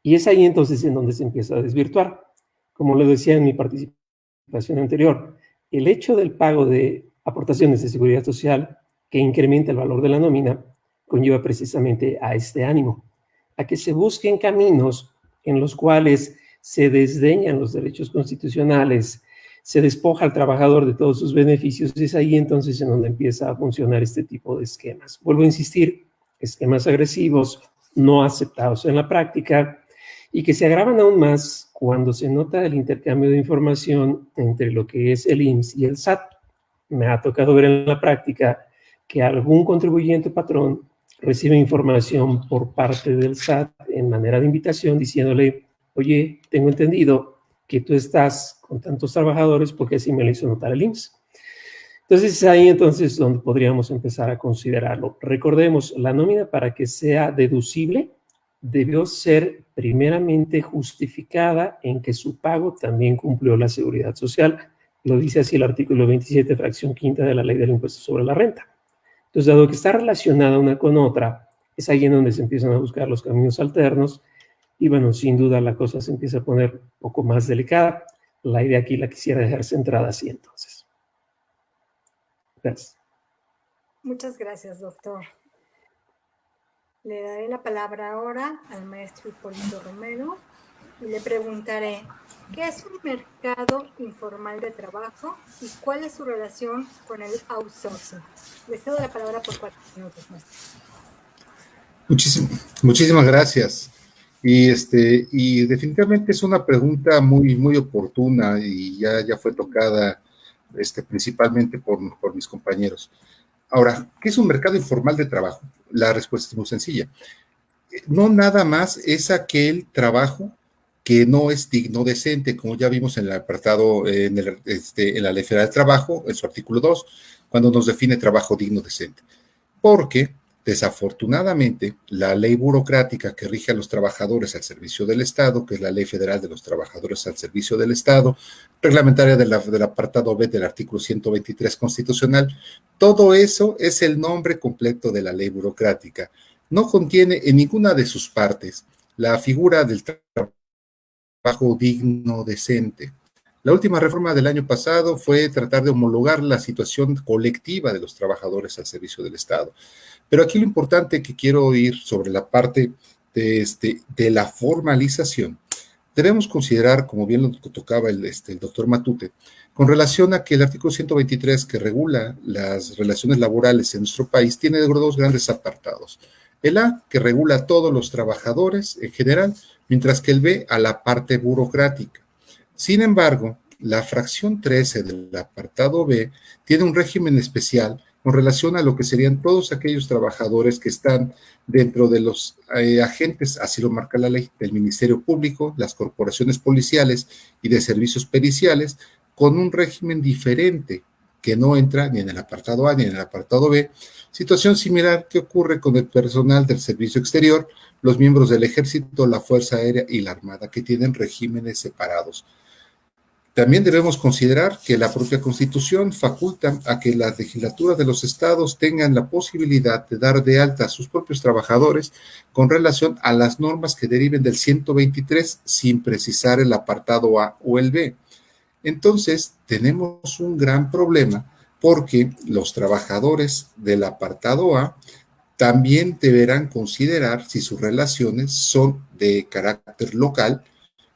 Y es ahí entonces en donde se empieza a desvirtuar. Como lo decía en mi participación anterior, el hecho del pago de aportaciones de seguridad social que incrementa el valor de la nómina conlleva precisamente a este ánimo, a que se busquen caminos en los cuales se desdeñan los derechos constitucionales, se despoja al trabajador de todos sus beneficios, y es ahí entonces en donde empieza a funcionar este tipo de esquemas. Vuelvo a insistir, esquemas agresivos, no aceptados en la práctica, y que se agravan aún más cuando se nota el intercambio de información entre lo que es el IMSS y el SAT. Me ha tocado ver en la práctica que algún contribuyente patrón recibe información por parte del SAT en manera de invitación diciéndole, oye, tengo entendido que tú estás con tantos trabajadores porque así me lo hizo notar el IMSS. Entonces es ahí entonces donde podríamos empezar a considerarlo. Recordemos, la nómina para que sea deducible debió ser primeramente justificada en que su pago también cumplió la seguridad social. Lo dice así el artículo 27, fracción quinta de la Ley del Impuesto sobre la Renta. Entonces, dado que está relacionada una con otra, es ahí en donde se empiezan a buscar los caminos alternos y bueno, sin duda la cosa se empieza a poner un poco más delicada. La idea aquí la quisiera dejar centrada así entonces. Gracias. Muchas gracias, doctor. Le daré la palabra ahora al maestro Hipólito Romero y le preguntaré, ¿qué es un mercado informal de trabajo y cuál es su relación con el outsourcing? Le cedo la palabra por 4 minutos, maestro. Muchísimas gracias. Y definitivamente es una pregunta muy oportuna y ya fue tocada principalmente por mis compañeros. Ahora, ¿qué es un mercado informal de trabajo? La respuesta es muy sencilla. No nada más es aquel trabajo que no es digno, decente, como ya vimos en el apartado, en la Ley Federal del Trabajo, en su artículo 2, cuando nos define trabajo digno, decente. porque desafortunadamente la ley burocrática que rige a los trabajadores al servicio del Estado, que es la Ley Federal de los Trabajadores al Servicio del Estado, reglamentaria del apartado B del artículo 123 constitucional, todo eso es el nombre completo de la ley burocrática. No contiene en ninguna de sus partes la figura del trabajo digno, decente. La última reforma del año pasado fue tratar de homologar la situación colectiva de los trabajadores al servicio del Estado. Pero aquí lo importante que quiero ir sobre la parte de la formalización. Debemos considerar, como bien lo tocaba el doctor Matute, con relación a que el artículo 123 que regula las relaciones laborales en nuestro país tiene dos grandes apartados. El A, que regula a todos los trabajadores en general, mientras que el B, a la parte burocrática. Sin embargo, la fracción 13 del apartado B tiene un régimen especial con relación a lo que serían todos aquellos trabajadores que están dentro de los agentes, así lo marca la ley, del Ministerio Público, las corporaciones policiales y de servicios periciales, con un régimen diferente que no entra ni en el apartado A ni en el apartado B, situación similar que ocurre con el personal del servicio exterior, los miembros del Ejército, la Fuerza Aérea y la Armada, que tienen regímenes separados. También debemos considerar que la propia Constitución faculta a que las legislaturas de los estados tengan la posibilidad de dar de alta a sus propios trabajadores con relación a las normas que deriven del 123 sin precisar el apartado A o el B. Entonces, tenemos un gran problema porque los trabajadores del apartado A también deberán considerar si sus relaciones son de carácter local,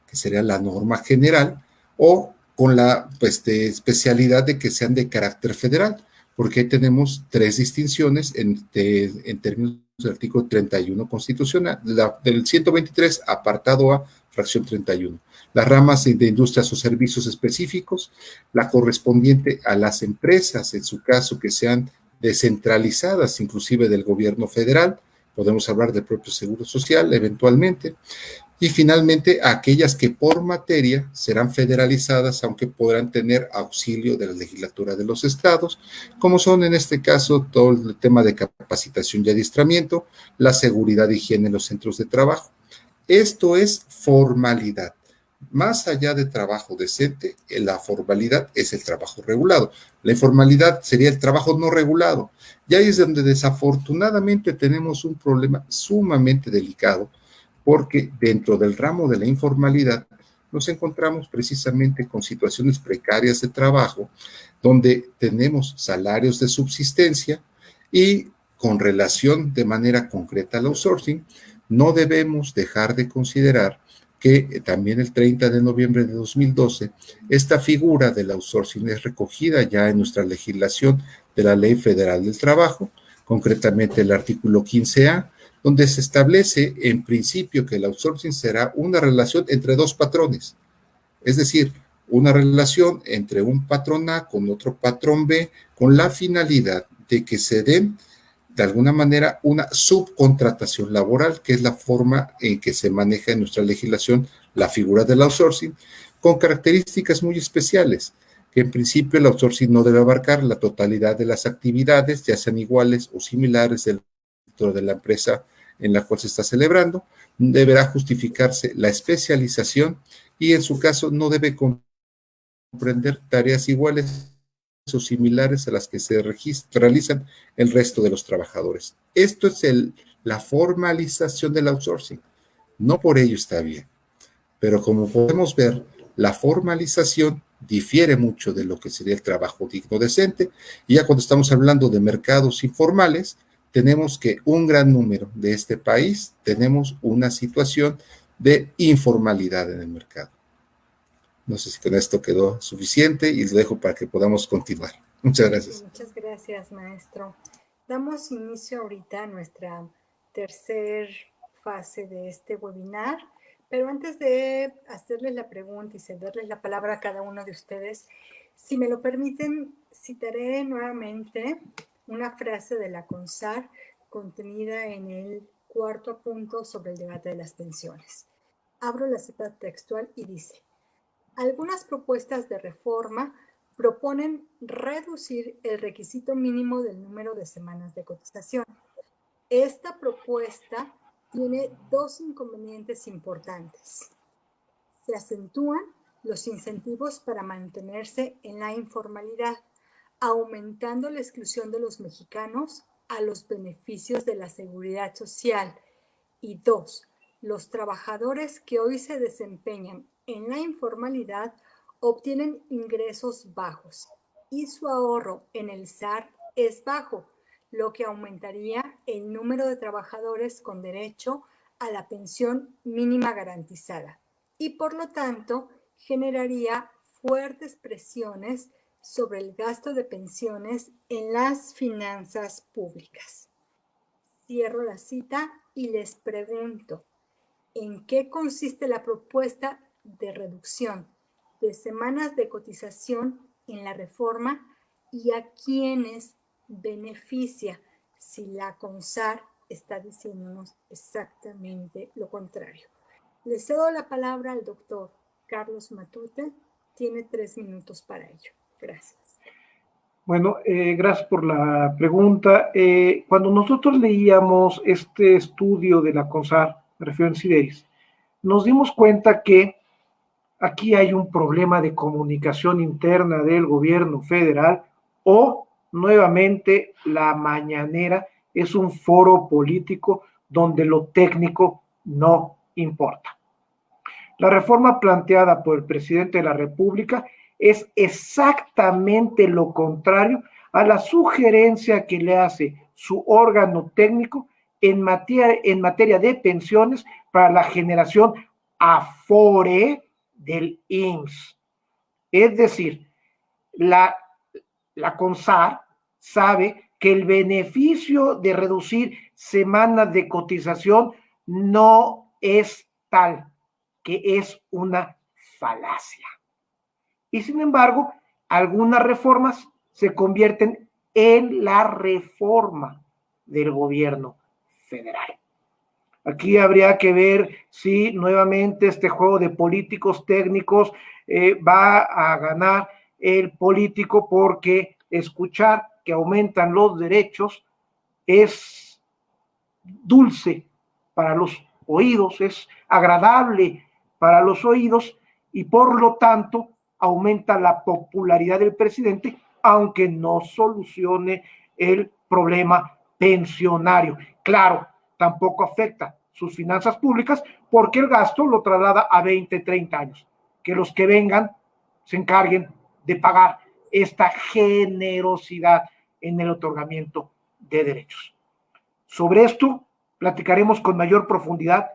que sería la norma general, o con la especialidad de que sean de carácter federal, porque ahí tenemos tres distinciones en términos del artículo 31 constitucional, del 123, apartado A, fracción 31. Las ramas de industrias o servicios específicos, la correspondiente a las empresas, en su caso que sean descentralizadas, inclusive del gobierno federal, podemos hablar del propio Seguro Social eventualmente, y finalmente aquellas que por materia serán federalizadas, aunque podrán tener auxilio de la legislatura de los estados, como son en este caso todo el tema de capacitación y adiestramiento, la seguridad y higiene en los centros de trabajo. Esto es formalidad. Más allá de trabajo decente, la formalidad es el trabajo regulado. La informalidad sería el trabajo no regulado. Y ahí es donde desafortunadamente tenemos un problema sumamente delicado, porque dentro del ramo de la informalidad nos encontramos precisamente con situaciones precarias de trabajo, donde tenemos salarios de subsistencia y con relación de manera concreta al outsourcing, no debemos dejar de considerar que también el 30 de noviembre de 2012, esta figura del outsourcing es recogida ya en nuestra legislación de la Ley Federal del Trabajo, concretamente el artículo 15A, donde se establece en principio que el outsourcing será una relación entre dos patrones, es decir, una relación entre un patrón A con otro patrón B, con la finalidad de que se den de alguna manera una subcontratación laboral, que es la forma en que se maneja en nuestra legislación la figura del outsourcing, con características muy especiales, que en principio el outsourcing no debe abarcar la totalidad de las actividades, ya sean iguales o similares dentro de la empresa en la cual se está celebrando, deberá justificarse la especialización y en su caso no debe comprender tareas iguales o similares a las que se realizan el resto de los trabajadores. Esto es la formalización del outsourcing. No por ello está bien, pero como podemos ver, la formalización difiere mucho de lo que sería el trabajo digno decente, y ya cuando estamos hablando de mercados informales, tenemos que un gran número de este país tenemos una situación de informalidad en el mercado. No sé si con esto quedó suficiente y lo dejo para que podamos continuar. Muchas gracias. Muchas gracias, maestro. Damos inicio ahorita a nuestra tercera fase de este webinar, pero antes de hacerles la pregunta y cederles la palabra a cada uno de ustedes, si me lo permiten, citaré nuevamente una frase de la CONSAR contenida en el cuarto punto sobre el debate de las pensiones. Abro la cita textual y dice: algunas propuestas de reforma proponen reducir el requisito mínimo del número de semanas de cotización. Esta propuesta tiene dos inconvenientes importantes. Se acentúan los incentivos para mantenerse en la informalidad, aumentando la exclusión de los mexicanos a los beneficios de la seguridad social. Y dos, los trabajadores que hoy se desempeñan en la informalidad obtienen ingresos bajos y su ahorro en el SAR es bajo, lo que aumentaría el número de trabajadores con derecho a la pensión mínima garantizada y por lo tanto generaría fuertes presiones sobre el gasto de pensiones en las finanzas públicas. Cierro la cita y les pregunto, ¿en qué consiste la propuesta de reducción de semanas de cotización en la reforma y a quiénes beneficia si la CONSAR está diciéndonos exactamente lo contrario? Le cedo la palabra al doctor Carlos Matute. Tiene 3 minutos para ello. Gracias. Bueno, gracias por la pregunta. Cuando nosotros leíamos este estudio de la CONSAR, me refiero en Sideris, nos dimos cuenta que aquí hay un problema de comunicación interna del gobierno federal o, nuevamente, la mañanera es un foro político donde lo técnico no importa. La reforma planteada por el presidente de la República es exactamente lo contrario a la sugerencia que le hace su órgano técnico en materia de pensiones para la generación Afore del IMSS. Es decir, la CONSAR sabe que el beneficio de reducir semanas de cotización no es tal, que es una falacia. Y sin embargo, algunas reformas se convierten en la reforma del gobierno federal. Aquí habría que ver si nuevamente este juego de políticos técnicos va a ganar el político, porque escuchar que aumentan los derechos es dulce para los oídos, es agradable para los oídos y por lo tanto aumenta la popularidad del presidente, aunque no solucione el problema pensionario. Claro, tampoco afecta sus finanzas públicas porque el gasto lo traslada a 20, 30 años. Que los que vengan se encarguen de pagar esta generosidad en el otorgamiento de derechos. Sobre esto platicaremos con mayor profundidad,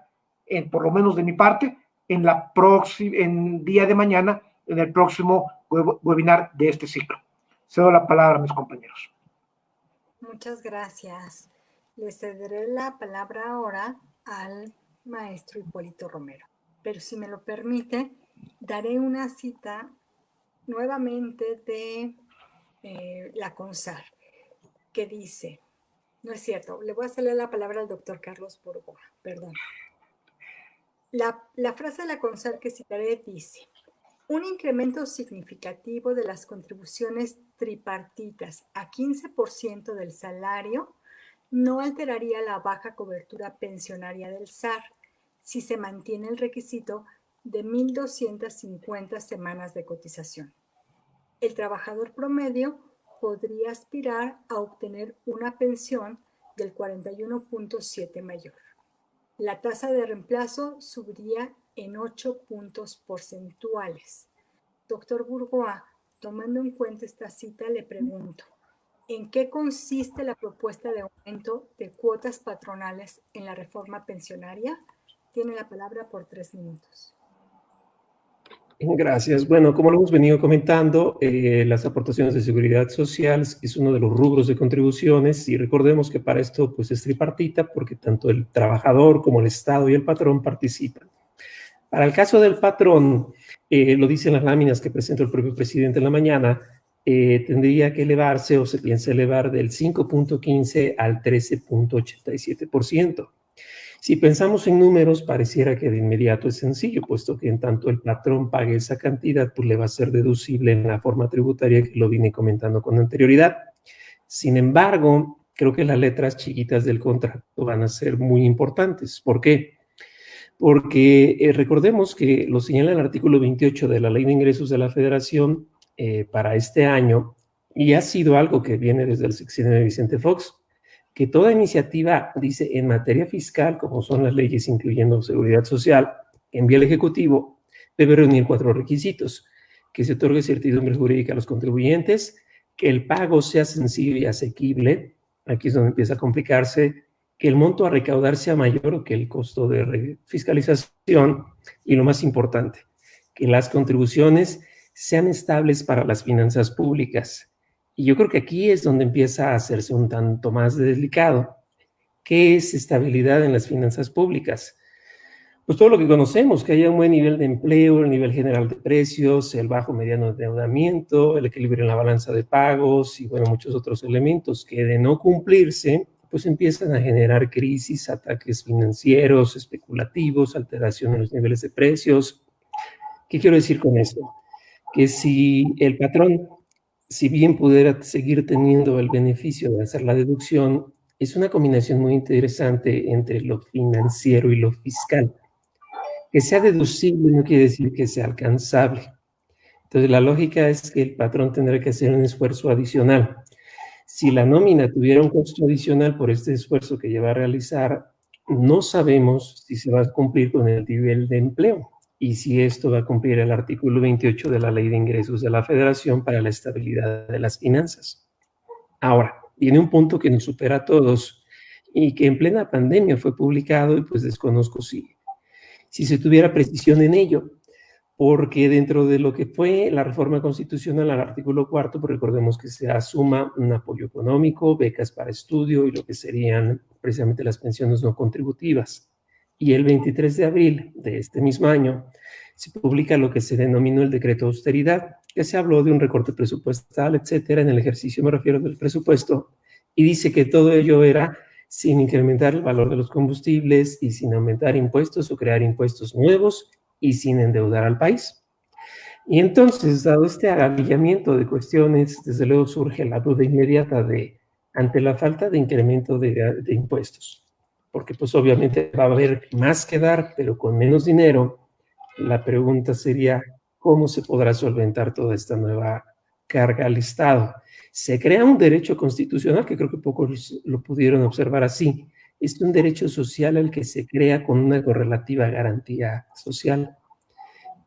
por lo menos de mi parte, en día de mañana, en el próximo webinar de este ciclo. Cedo la palabra a mis compañeros. Muchas gracias. Le cederé la palabra ahora al maestro Hipólito Romero. Pero si me lo permite, daré una cita nuevamente de la CONSAR, que dice, no es cierto, le voy a ceder la palabra al doctor Carlos Burgoa, perdón. La frase de la CONSAR que citaré dice, un incremento significativo de las contribuciones tripartitas a 15% del salario no alteraría la baja cobertura pensionaria del SAR si se mantiene el requisito de 1,250 semanas de cotización. El trabajador promedio podría aspirar a obtener una pensión del 41.7 mayor. La tasa de reemplazo subiría en 8 puntos porcentuales. Doctor Burgoa, tomando en cuenta esta cita, le pregunto, ¿en qué consiste la propuesta de aumento de cuotas patronales en la reforma pensionaria? Tiene la palabra por 3 minutos. Gracias. Bueno, como lo hemos venido comentando, las aportaciones de seguridad social es uno de los rubros de contribuciones y recordemos que para esto pues es tripartita porque tanto el trabajador como el Estado y el patrón participan. Para el caso del patrón, lo dicen las láminas que presentó el propio presidente en la mañana, tendría que elevarse o se piensa elevar del 5.15 al 13.87%. Si pensamos en números, pareciera que de inmediato es sencillo, puesto que en tanto el patrón pague esa cantidad, pues le va a ser deducible en la forma tributaria que lo vine comentando con anterioridad. Sin embargo, creo que las letras chiquitas del contrato van a ser muy importantes. ¿Por qué? Porque recordemos que lo señala el artículo 28 de la Ley de Ingresos de la Federación para este año, y ha sido algo que viene desde el sexenio de Vicente Fox, que toda iniciativa, dice, en materia fiscal, como son las leyes incluyendo seguridad social, envía al Ejecutivo, debe reunir 4 requisitos: que se otorgue certidumbre jurídica a los contribuyentes, que el pago sea sencillo y asequible, aquí es donde empieza a complicarse, que el monto a recaudar sea mayor que el costo de fiscalización, y lo más importante, que las contribuciones sean estables para las finanzas públicas. Y yo creo que aquí es donde empieza a hacerse un tanto más delicado. ¿Qué es estabilidad en las finanzas públicas? Pues todo lo que conocemos, que haya un buen nivel de empleo, el nivel general de precios, el bajo mediano endeudamiento, el equilibrio en la balanza de pagos y, bueno, muchos otros elementos que, de no cumplirse, pues empiezan a generar crisis, ataques financieros, especulativos, alteración en los niveles de precios. ¿Qué quiero decir con esto? Que si el patrón, si bien pudiera seguir teniendo el beneficio de hacer la deducción, es una combinación muy interesante entre lo financiero y lo fiscal. Que sea deducible no quiere decir que sea alcanzable. Entonces, la lógica es que el patrón tendrá que hacer un esfuerzo adicional. Si la nómina tuviera un costo adicional por este esfuerzo que lleva a realizar, no sabemos si se va a cumplir con el nivel de empleo y si esto va a cumplir el artículo 28 de la Ley de Ingresos de la Federación para la estabilidad de las finanzas. Ahora, viene un punto que nos supera a todos y que en plena pandemia fue publicado, y pues desconozco si se tuviera precisión en ello, porque dentro de lo que fue la reforma constitucional al artículo 4, pues recordemos que se asuma un apoyo económico, becas para estudio y lo que serían precisamente las pensiones no contributivas. Y el 23 de abril de este mismo año se publica lo que se denominó el decreto de austeridad, que se habló de un recorte presupuestal, etcétera, en el ejercicio, me refiero, del presupuesto, y dice que todo ello era sin incrementar el valor de los combustibles y sin aumentar impuestos o crear impuestos nuevos y sin endeudar al país. Y entonces, dado este agavillamiento de cuestiones, desde luego surge la duda inmediata de, ante la falta de incremento de impuestos, porque pues obviamente va a haber más que dar, pero con menos dinero, la pregunta sería, ¿cómo se podrá solventar toda esta nueva carga al Estado? Se crea un derecho constitucional, que creo que pocos lo pudieron observar así. Es un derecho social el que se crea con una correlativa garantía social.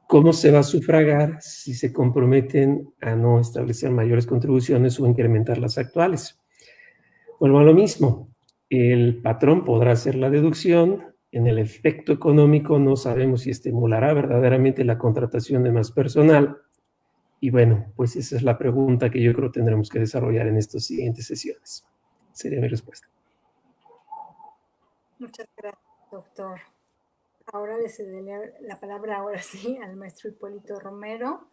¿Cómo se va a sufragar si se comprometen a no establecer mayores contribuciones o incrementar las actuales? Vuelvo a lo mismo. El patrón podrá hacer la deducción. En el efecto económico no sabemos si estimulará verdaderamente la contratación de más personal. Y bueno, pues esa es la pregunta que yo creo tendremos que desarrollar en estas siguientes sesiones. Sería mi respuesta. Muchas gracias, doctor. Ahora le cederé la palabra, ahora sí, al maestro Hipólito Romero,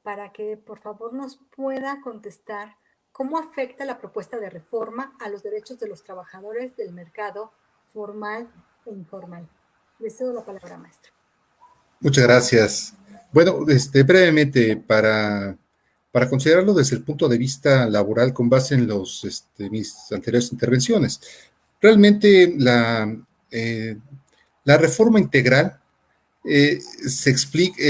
para que por favor nos pueda contestar cómo afecta la propuesta de reforma a los derechos de los trabajadores del mercado formal e informal. Le cedo la palabra, maestro. Muchas gracias. Bueno, brevemente, para considerarlo desde el punto de vista laboral con base en mis anteriores intervenciones, realmente la reforma integral se explica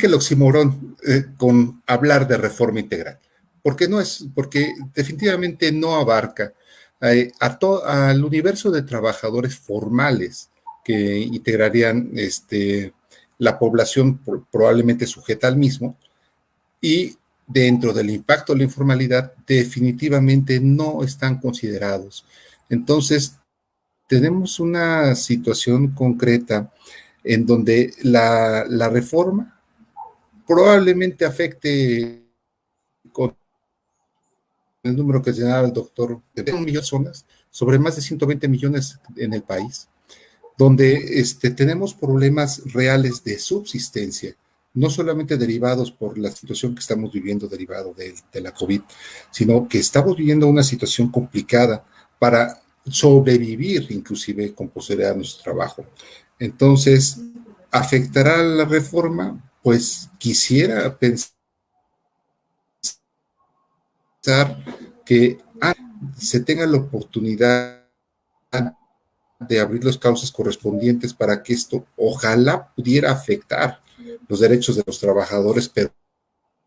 el oxímoron con hablar de reforma integral, porque definitivamente no abarca al universo de trabajadores formales que integrarían la población probablemente sujeta al mismo, y dentro del impacto de la informalidad definitivamente no están considerados. Entonces, tenemos una situación concreta en donde la reforma probablemente afecte, con el número que señalaba el doctor, de 1 millón de personas, sobre más de 120 millones en el país, donde tenemos problemas reales de subsistencia, no solamente derivados por la situación que estamos viviendo derivado de la COVID, sino que estamos viviendo una situación complicada para sobrevivir inclusive con posterioridad a nuestro trabajo. Entonces, ¿afectará la reforma? Pues quisiera pensar que se tenga la oportunidad de abrir las causas correspondientes para que esto ojalá pudiera afectar los derechos de los trabajadores, pero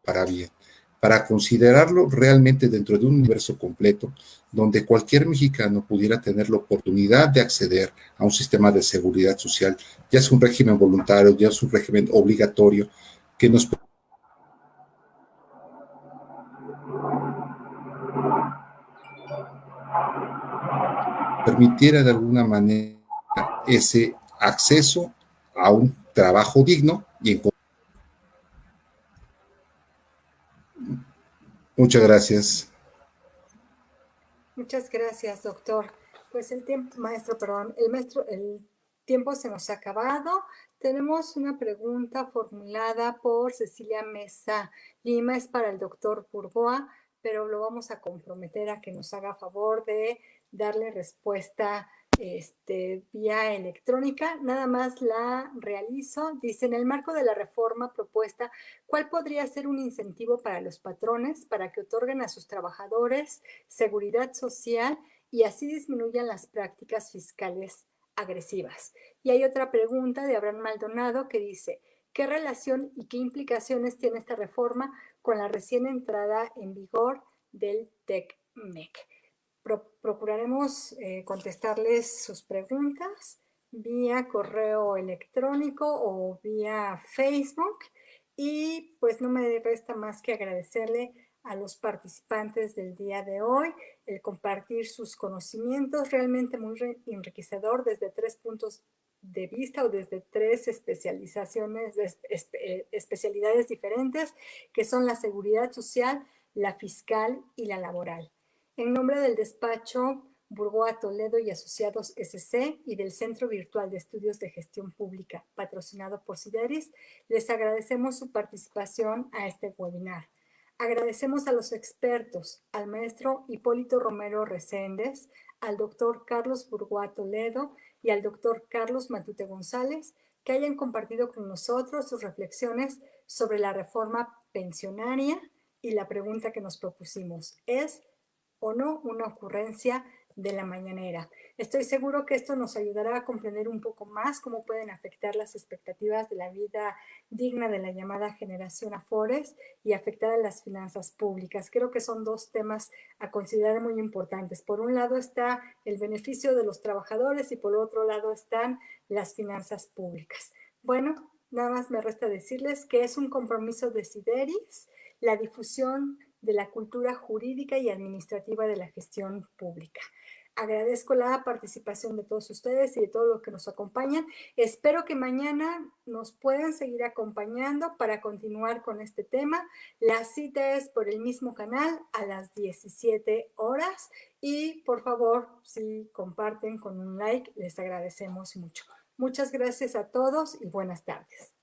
para bien, para considerarlo realmente dentro de un universo completo donde cualquier mexicano pudiera tener la oportunidad de acceder a un sistema de seguridad social, ya es un régimen voluntario, ya es un régimen obligatorio, que nos permitiera de alguna manera ese acceso a un trabajo digno y en... Muchas gracias. Muchas gracias, doctor. Pues el tiempo, maestro, perdón, el tiempo se nos ha acabado. Tenemos una pregunta formulada por Cecilia Mesa Lima, es para el doctor Burgoa, pero lo vamos a comprometer a que nos haga favor de darle respuesta vía electrónica. Nada más la realizo. Dice, en el marco de la reforma propuesta, ¿cuál podría ser un incentivo para los patrones para que otorguen a sus trabajadores seguridad social y así disminuyan las prácticas fiscales agresivas? Y hay otra pregunta de Abraham Maldonado que dice, ¿qué relación y qué implicaciones tiene esta reforma con la recién entrada en vigor del TECMEC? Procuraremos contestarles sus preguntas vía correo electrónico o vía Facebook. Y pues no me resta más que agradecerle a los participantes del día de hoy el compartir sus conocimientos, realmente muy enriquecedor desde 3 puntos de vista o desde 3 especialidades diferentes, que son la seguridad social, la fiscal y la laboral. En nombre del despacho Burgoa Toledo y Asociados SC y del Centro Virtual de Estudios de Gestión Pública, patrocinado por Sideris, les agradecemos su participación a este webinar. Agradecemos a los expertos, al maestro Hipólito Romero Reséndez, al doctor Carlos Burgoa Toledo y al doctor Carlos Matute González, que hayan compartido con nosotros sus reflexiones sobre la reforma pensionaria y la pregunta que nos propusimos es o no una ocurrencia de la mañanera. Estoy seguro que esto nos ayudará a comprender un poco más cómo pueden afectar las expectativas de la vida digna de la llamada generación Afores y afectar a las finanzas públicas. Creo que son 2 temas a considerar muy importantes. Por un lado está el beneficio de los trabajadores y por otro lado están las finanzas públicas. Bueno, nada más me resta decirles que es un compromiso de Sideris la difusión de la cultura jurídica y administrativa de la gestión pública. Agradezco la participación de todos ustedes y de todos los que nos acompañan. Espero que mañana nos puedan seguir acompañando para continuar con este tema. La cita es por el mismo canal a las 17 horas y por favor, si comparten con un like, les agradecemos mucho. Muchas gracias a todos y buenas tardes.